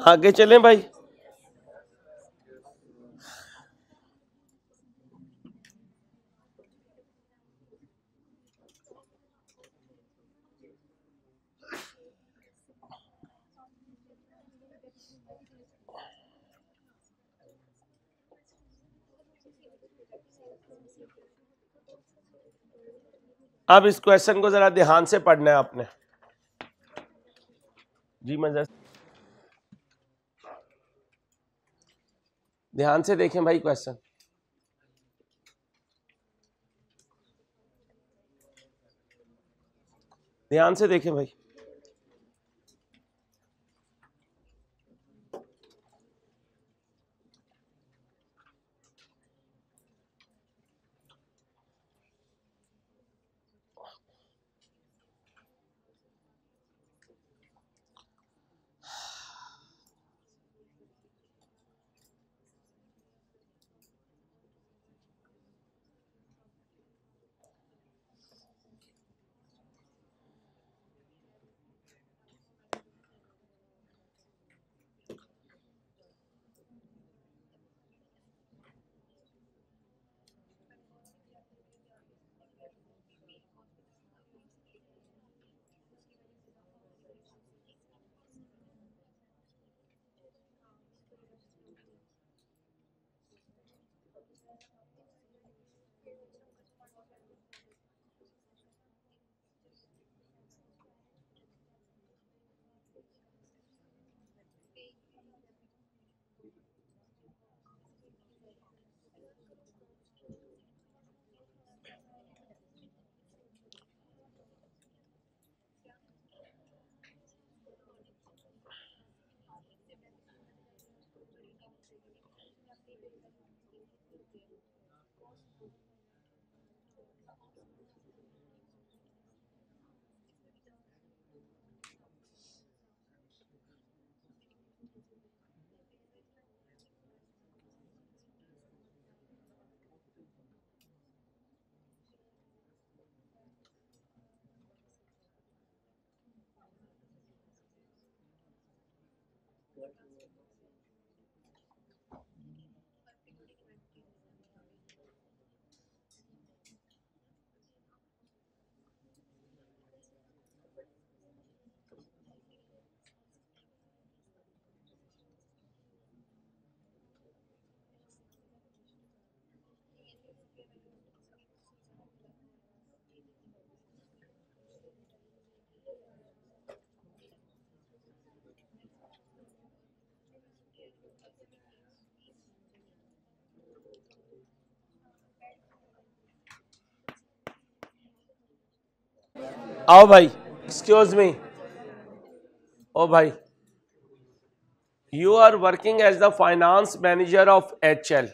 आगे चलें भाई। अब इस क्वेश्चन को जरा ध्यान से पढ़ना है आपने। जी मजा, ध्यान से देखें भाई क्वेश्चन। ध्यान से देखें भाई। आओ भाई, एक्सक्यूज मी। ओ भाई, you are working as the finance manager of HL.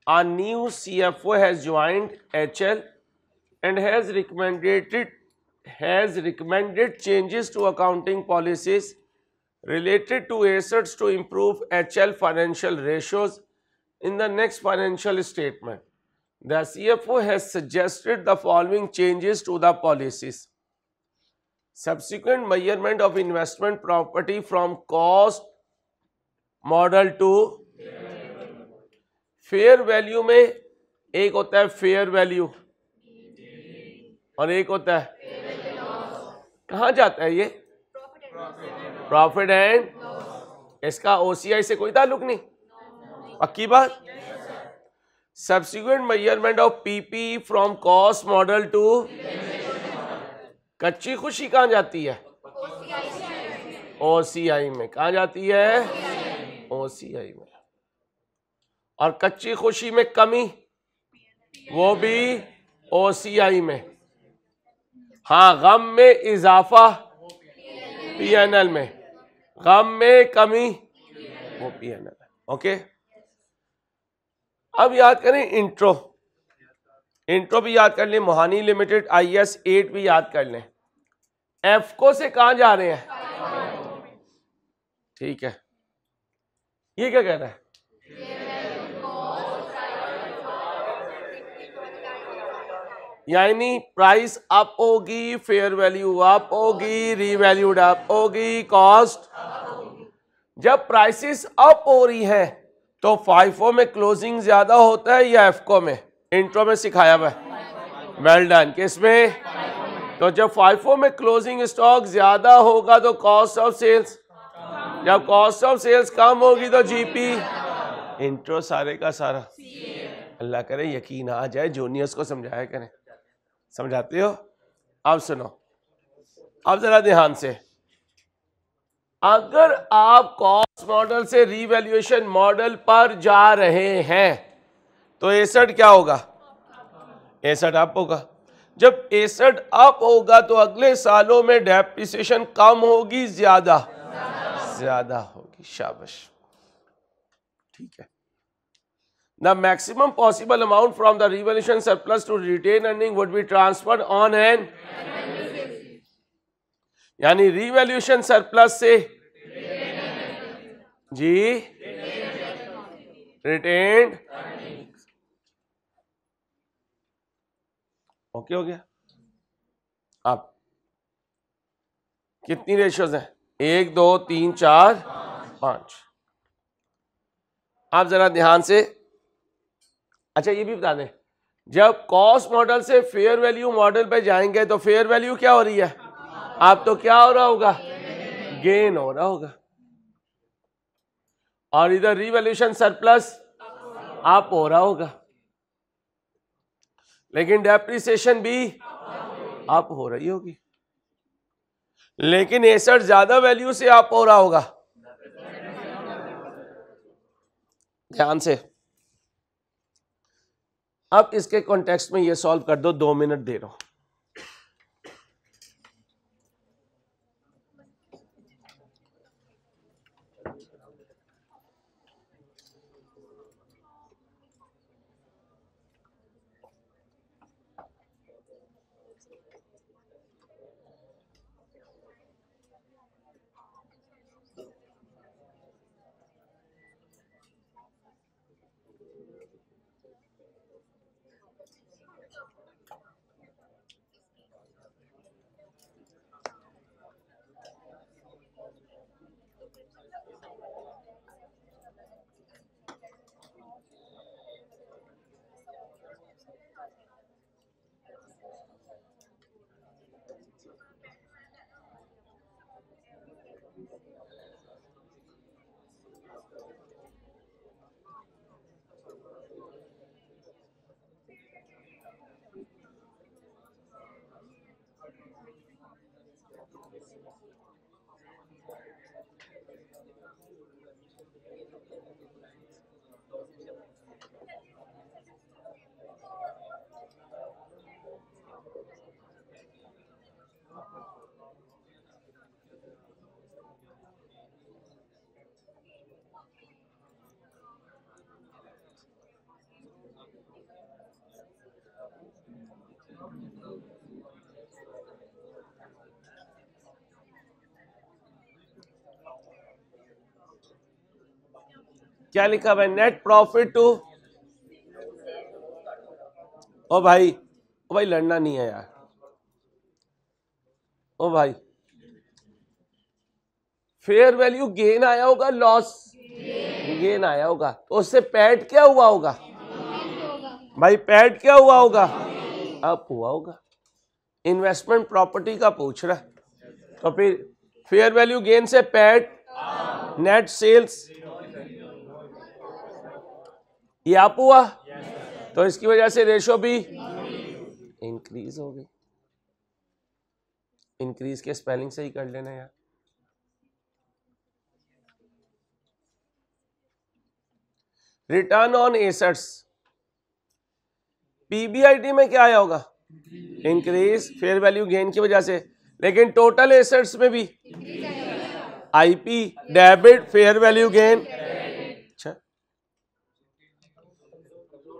A new CFO has joined HL and has recommended changes to accounting policies related to assets to improve HL financial ratios in the next financial statement. The CFO has suggested the following changes to the policies. Subsequent measurement of investment property from cost model to fair value में एक होता है फेयर वैल्यू और एक होता है कहां जाता है ये प्रॉफिट एंड, इसका ओसीआई से कोई ताल्लुक नहीं, पक्की बात। Subsequent measurement of PP from cost model to कच्ची खुशी कहां जाती है ओसीआई में, कहां जाती है ओसीआई में। और कच्ची खुशी में कमी वो भी ओसीआई में। हाँ, गम में इजाफा पीएनएल में, गम में कमी वो पीएनएल। ओके, अब याद करें इंट्रो भी याद कर लें, मोहानी लिमिटेड IS 8 भी याद कर लें। एफको से कहां जा रहे हैं, ठीक है। ये क्या कह रहा है, यानी प्राइस अप होगी, फेयर वैल्यू अप होगी, रीवैल्यूड अप होगी, कॉस्ट जब प्राइसेस अप हो रही है तो फाइफो में क्लोजिंग ज्यादा होता है या एफको में? इंट्रो में सिखाया हुआ है, वेल डन। किसमें? तो जब फाइफो में क्लोजिंग स्टॉक ज्यादा होगा तो कॉस्ट ऑफ सेल्स, जब कॉस्ट ऑफ सेल्स कम होगी तो जीपी। इंट्रो सारे का सारा, अल्लाह करे यकीन आ जाए, जूनियर्स को समझाया करें। समझाते हो? अब सुनो, अब जरा ध्यान से, अगर आप कॉस्ट मॉडल से रीवैल्यूएशन मॉडल पर जा रहे हैं तो एसेट क्या होगा? एसेट अप होगा। जब एसेट अप होगा तो अगले सालों में डेप्रिसिएशन कम होगी ज्यादा? ज्यादा होगी। शाबाश, ठीक है। The maximum possible amount from the revaluation surplus to retained earning would be transferred on an, यानी रिवैल्यूएशन सरप्लस से जी रिटेन्ड, ओके हो गया। अब कितनी रेशियोज हैं? 1 2 3 4 5। आप जरा ध्यान से, अच्छा ये भी बता दें, जब कॉस्ट मॉडल से फेयर वैल्यू मॉडल पे जाएंगे तो फेयर वैल्यू क्या हो रही है? आप तो क्या हो रहा होगा? गेन हो रहा होगा। और इधर रिवैल्यूएशन सरप्लस अप हो रहा होगा, लेकिन डेप्रिसिएशन भी अप हो रही होगी, लेकिन एसेट ज्यादा वैल्यू से अप हो रहा होगा। ध्यान से, अब इसके कॉन्टेक्स्ट में ये सॉल्व कर दो, 2 मिनट दे रहा हूं। क्या लिखा हुआ है? नेट प्रॉफिट टू, ओ भाई लड़ना नहीं है यार, ओ भाई फेयर वैल्यू गेन आया होगा, लॉस गेन आया होगा, तो उससे पैड क्या हुआ होगा? भाई पैड क्या हुआ होगा? अप हुआ होगा। इन्वेस्टमेंट प्रॉपर्टी का पूछ रहा है, तो फिर फेयर वैल्यू गेन से पैड, नेट सेल्स ये अप हुआ, तो इसकी वजह से रेशो भी इंक्रीज हो गई। इंक्रीज के स्पेलिंग से ही कर लेना यार। रिटर्न ऑन एसेट्स, पीबीआईटी में क्या आया होगा? इंक्रीज फेयर वैल्यू गेन की वजह से, लेकिन टोटल एसेट्स में भी IP debit fair value gain. अच्छा,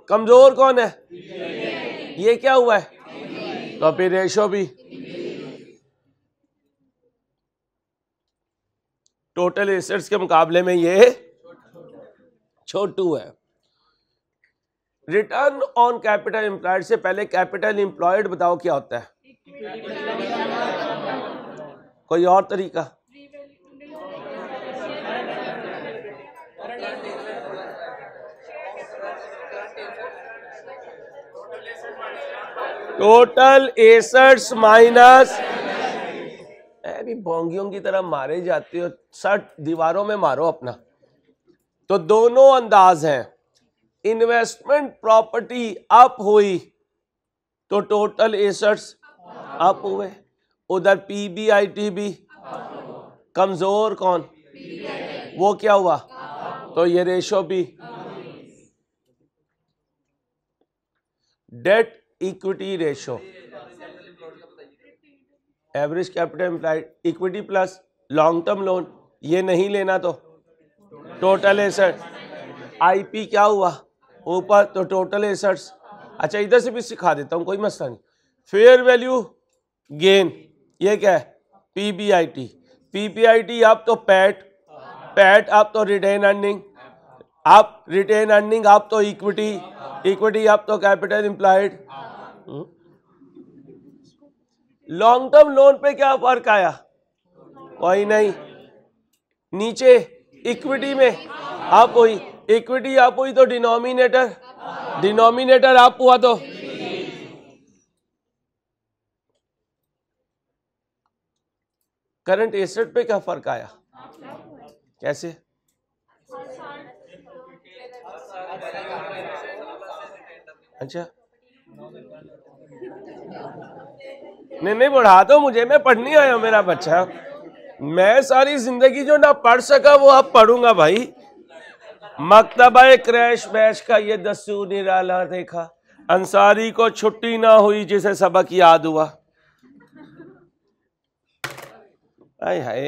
कमजोर कौन है? ये क्या हुआ है? तो फिर रेशो भी, टोटल एसेट्स के मुकाबले में ये छोटू है। रिटर्न ऑन कैपिटल एम्प्लॉयड से पहले कैपिटल एम्प्लॉयड बताओ क्या होता है? कोई और तरीका? टोटल एसेट्स माइनस, अभी बोंगियों की तरह मारे जाते हो, 60 दीवारों में मारो अपना। तो दोनों अंदाज हैं, इन्वेस्टमेंट प्रॉपर्टी अप हुई तो टोटल एसेट्स अप हुए, उधर पीबीआईटी भी कमजोर कौन, वो क्या हुआ, तो ये रेशो भी। Debt equity ratio, average capital employed equity plus long term loan, ये नहीं लेना तो टोटल एसेट, आईपी क्या हुआ ऊपर तो टोटल एसेट्स। अच्छा इधर से भी सिखा देता हूं, कोई मसला नहीं। फेयर वैल्यू गेन, ये क्या है, पीबीआईटी, पीबीआईटी आप तो पैट, पैट आप तो रिटेन अर्निंग, आप रिटेन अर्निंग आप तो इक्विटी, इक्विटी आप तो capital employed. Long term loan पे क्या फर्क आया, कोई नहीं। नीचे इक्विटी में आप हुई, इक्विटी आप हुई तो डिनोमिनेटर, डिनोमिनेटर आप हुआ तो करंट एसेट पे क्या फर्क आया, कैसे, अच्छा नहीं बढ़ा दो मुझे, मैं पढ़ने आया मेरा बच्चा, मैं सारी जिंदगी जो ना पढ़ सका वो अब पढ़ूंगा भाई। मकतबा क्रैश बैश का ये दस्सू निराला देखा, अंसारी को छुट्टी ना हुई जिसे सबक याद हुआ। आय हाय,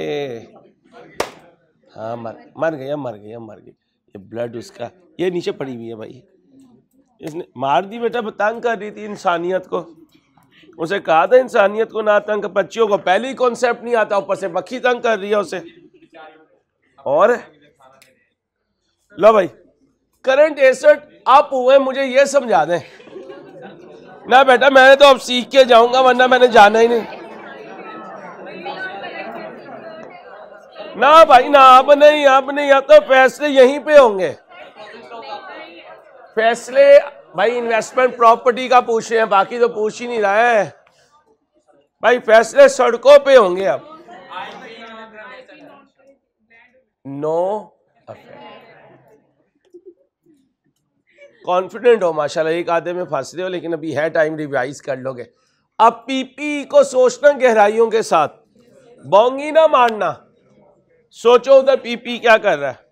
हाँ मर गया मर गया मर गया, ये ब्लड उसका, ये नीचे पड़ी हुई है भाई, इसने मार दी बेटा, तंग कर रही थी इंसानियत को, उसे कहा था इंसानियत को ना तंग, बच्चियों को पहले ही कॉन्सेप्ट नहीं आता, ऊपर से बखी तंग कर रही है उसे। और लो भाई, करंट एसेट आप हुए, मुझे ये समझा दें ना बेटा, मैंने तो अब सीख के जाऊंगा वरना मैंने जाना ही नहीं ना भाई ना, अब नहीं अब नहीं, अब तो फैसले यहीं पे होंगे, फैसले भाई इन्वेस्टमेंट प्रॉपर्टी का पूछ रहे हैं, बाकी तो पूछ ही नहीं रहा है भाई, फैसले सड़कों पे होंगे अब। नो कॉन्फिडेंट हो माशाल्लाह, एक आधे में फंस रहे हो लेकिन अभी है टाइम, रिवाइज कर लोगे। अब पीपी को सोचना गहराइयों के साथ, बोंगी ना मारना, सोचो उधर पीपी क्या कर रहा है।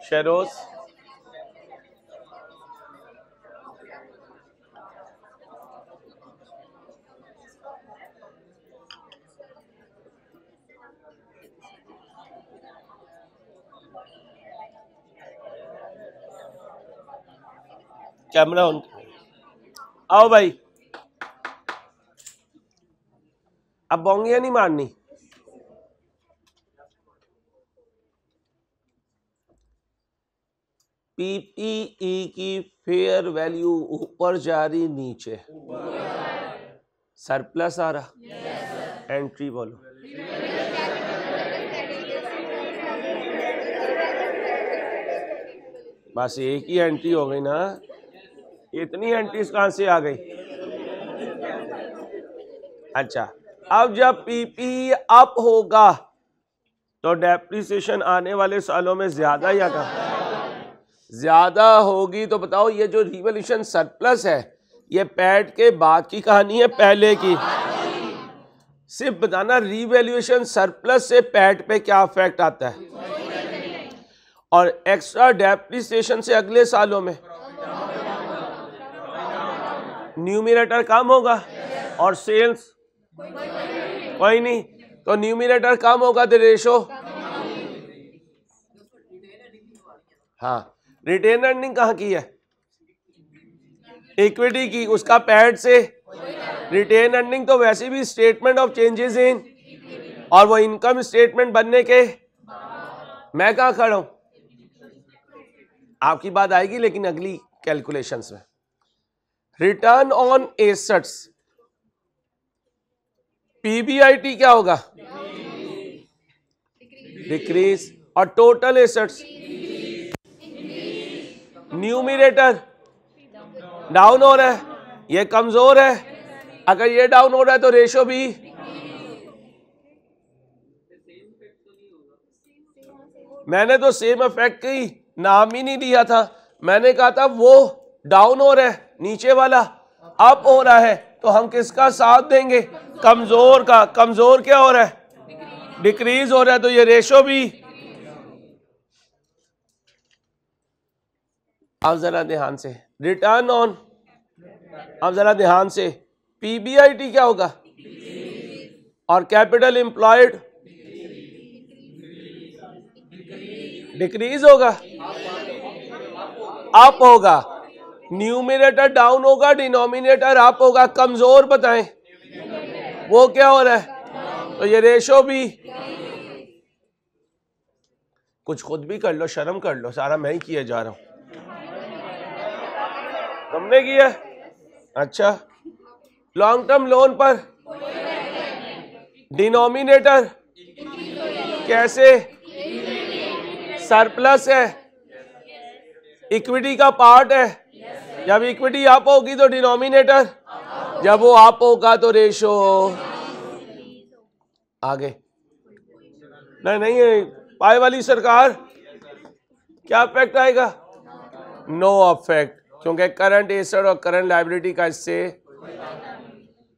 Sheroz, camera on. आओ भाई, अब बोंगियां नहीं मारनी। पीपीई की फेयर वैल्यू ऊपर जा रही नीचे, सरप्लस आ रहा, एंट्री बोलो। बस एक ही एंट्री हो गई ना, इतनी एंट्रीज कहां से आ गई? अच्छा, अब जब पीपी अप होगा तो डेप्रिसिएशन आने वाले सालों में ज्यादा या कम? ज्यादा होगी। तो बताओ ये जो रिवॉल्यूशन सरप्लस है ये पैट के बाद की कहानी है पहले की? सिर्फ बताना रिवैल्यूएशन सरप्लस से पैट पे क्या इफेक्ट आता है, और एक्स्ट्रा डेप्रिसिएशन से अगले सालों में न्यूमरेटर कम होगा और सेल्स कोई नहीं, तो न्यूमरेटर कम होगा तो रेशो। हाँ, रिटेन अर्निंग कहाँ की है? इक्विटी की, उसका पैड से। रिटेन अर्निंग तो वैसे भी स्टेटमेंट ऑफ चेंजेस इन, और वो इनकम स्टेटमेंट बनने के मैं कहाँ खड़ा हूं? आपकी बात आएगी लेकिन अगली कैलकुलेशंस में। रिटर्न ऑन एसेट्स, पीबीआईटी क्या होगा? डिक्रीज। और टोटल एसेट्स, न्यूमरेटर डाउन हो रहा है, ये कमजोर है। अगर ये डाउन हो रहा है तो रेशो भी। मैंने तो सेम इफेक्ट की नाम ही नहीं दिया था, मैंने कहा था वो डाउन हो रहा है, नीचे वाला अप हो रहा है, तो हम किसका साथ देंगे? कमजोर का। कमजोर क्या हो रहा है? डिक्रीज हो रहा है, तो ये रेशो भी। अब जरा ध्यान से रिटर्न ऑन, अब जरा ध्यान से पीबीआईटी क्या होगा? और कैपिटल एम्प्लॉयड डिक्रीज होगा, अप होगा। न्यूमरेटर डाउन होगा, डिनोमिनेटर अप होगा। कमजोर बताएं वो क्या हो रहा है? तो ये रेशो भी। कुछ खुद भी कर लो, शर्म कर लो, सारा मैं ही किए जा रहा हूं। तुमने किया? अच्छा, लॉन्ग टर्म लोन पर डिनोमिनेटर कैसे? सरप्लस है, इक्विटी का पार्ट है। जब इक्विटी अप होगी तो डिनोमिनेटर, जब वो अप होगा तो रेशो। आगे नहीं नहीं, पाई वाली सरकार क्या इफेक्ट आएगा? नो इफेक्ट, क्योंकि करंट एसेट और करंट लायबिलिटी का इससे।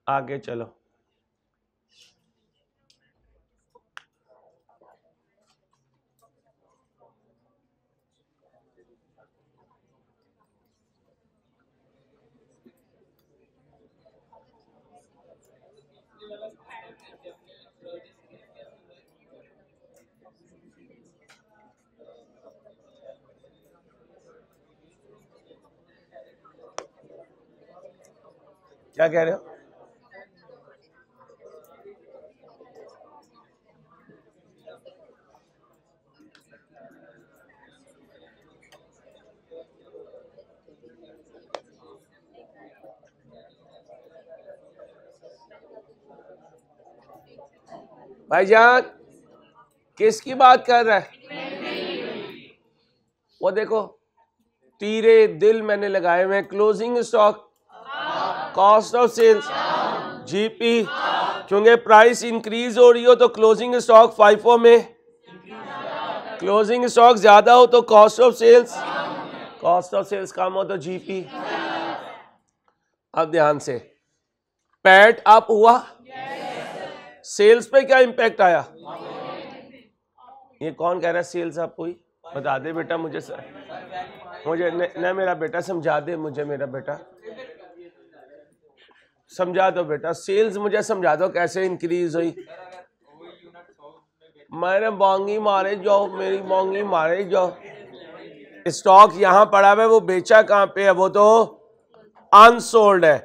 आगे चलो, क्या कह रहे हो? भाईजान किसकी बात कर रहा है? वो देखो तीरे दिल मैंने लगाए हुए। Closing stock, cost of sales, GP, क्योंकि प्राइस इंक्रीज हो रही हो तो क्लोजिंग स्टॉक फाइफो में, क्लोजिंग स्टॉक ज्यादा हो तो cost of sales, cost of sales कम हो तो जीपी। अब ध्यान से, पैट अप हुआ, सेल्स पे क्या इंपैक्ट आया? ये कौन कह रहा है सेल्स अप हुई? बता दे बेटा मुझे मुझे न मेरा बेटा समझा दे मुझे, मेरा बेटा समझा दो बेटा, सेल्स मुझे समझा दो कैसे इंक्रीज हुई। मैंने बोंगी मारे जाओ, मेरी बोंगी मारे जाओ। स्टॉक यहां पड़ा है, वो बेचा कहां पे है? वो तो अनसोल्ड है।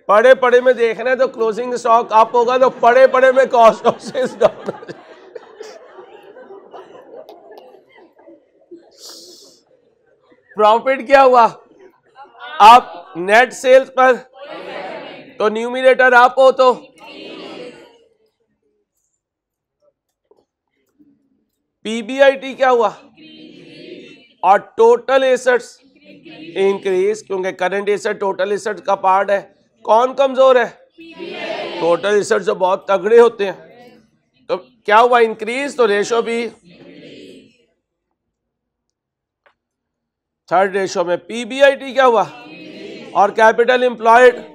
पड़े पड़े में देखना है तो क्लोजिंग स्टॉक अप होगा, तो पड़े पड़े में cost of sales down. Profit क्या हुआ? आप नेट सेल्स पर, तो न्यूमिनेटर आप हो तो पीबीआईटी क्या हुआ? और टोटल एसेट्स इंक्रीज, क्योंकि करंट एसेट टोटल एसेट का पार्ट है। कौन कमजोर है? टोटल एसेट्स जो बहुत तगड़े होते हैं। तो क्या हुआ? इंक्रीज, तो रेशो भी थर्ड रेशो में। पीबीआईटी क्या हुआ? और कैपिटल एम्प्लॉयड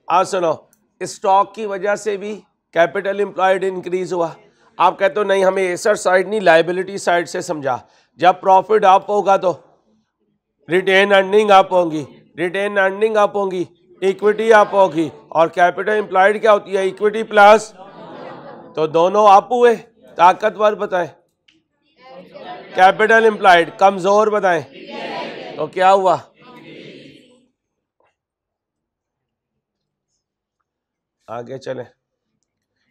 सुनो, स्टॉक की वजह से भी कैपिटल एम्प्लॉयड इंक्रीज हुआ। आप कहते हो नहीं हमें एसेट साइड नहीं लायबिलिटी साइड से समझा। जब प्रॉफिट अप होगा तो रिटेन अर्निंग अप होंगी, रिटेन अर्निंग अप होंगी, इक्विटी अप होगी, और कैपिटल एम्प्लॉयड क्या होती है? इक्विटी प्लस, तो दोनों अप हुए। ताकतवर बताएं, कैपिटल एम्प्लॉयड। कमजोर बताएं, तो क्या हुआ? आगे चले।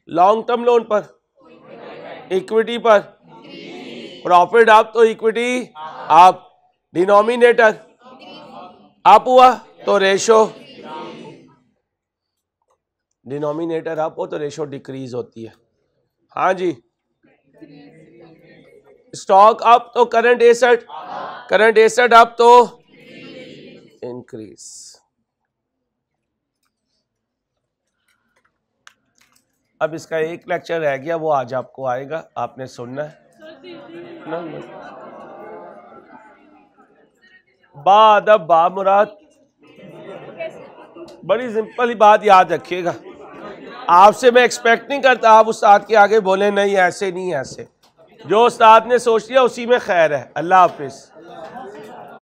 लॉन्ग टर्म लोन पर, इक्विटी पर प्रॉफिट अप, तो इक्विटी अप। डिनोमिनेटर अप हुआ तो रेशो, डिनोमिनेटर अप हो तो रेशो डिक्रीज होती है। हाँ जी। स्टॉक अप तो current asset, current asset up तो इंक्रीज। अब इसका एक लेक्चर रह गया, वो आज आपको आएगा, आपने सुनना है ना। बादब बा मुराद, बड़ी सिंपल ही बात याद रखिएगा। आपसे मैं एक्सपेक्ट नहीं करता आप उस्ताद के आगे बोले नहीं ऐसे नहीं ऐसे। जो उस्ताद ने सोच लिया उसी में खैर है। अल्लाह हाफिज।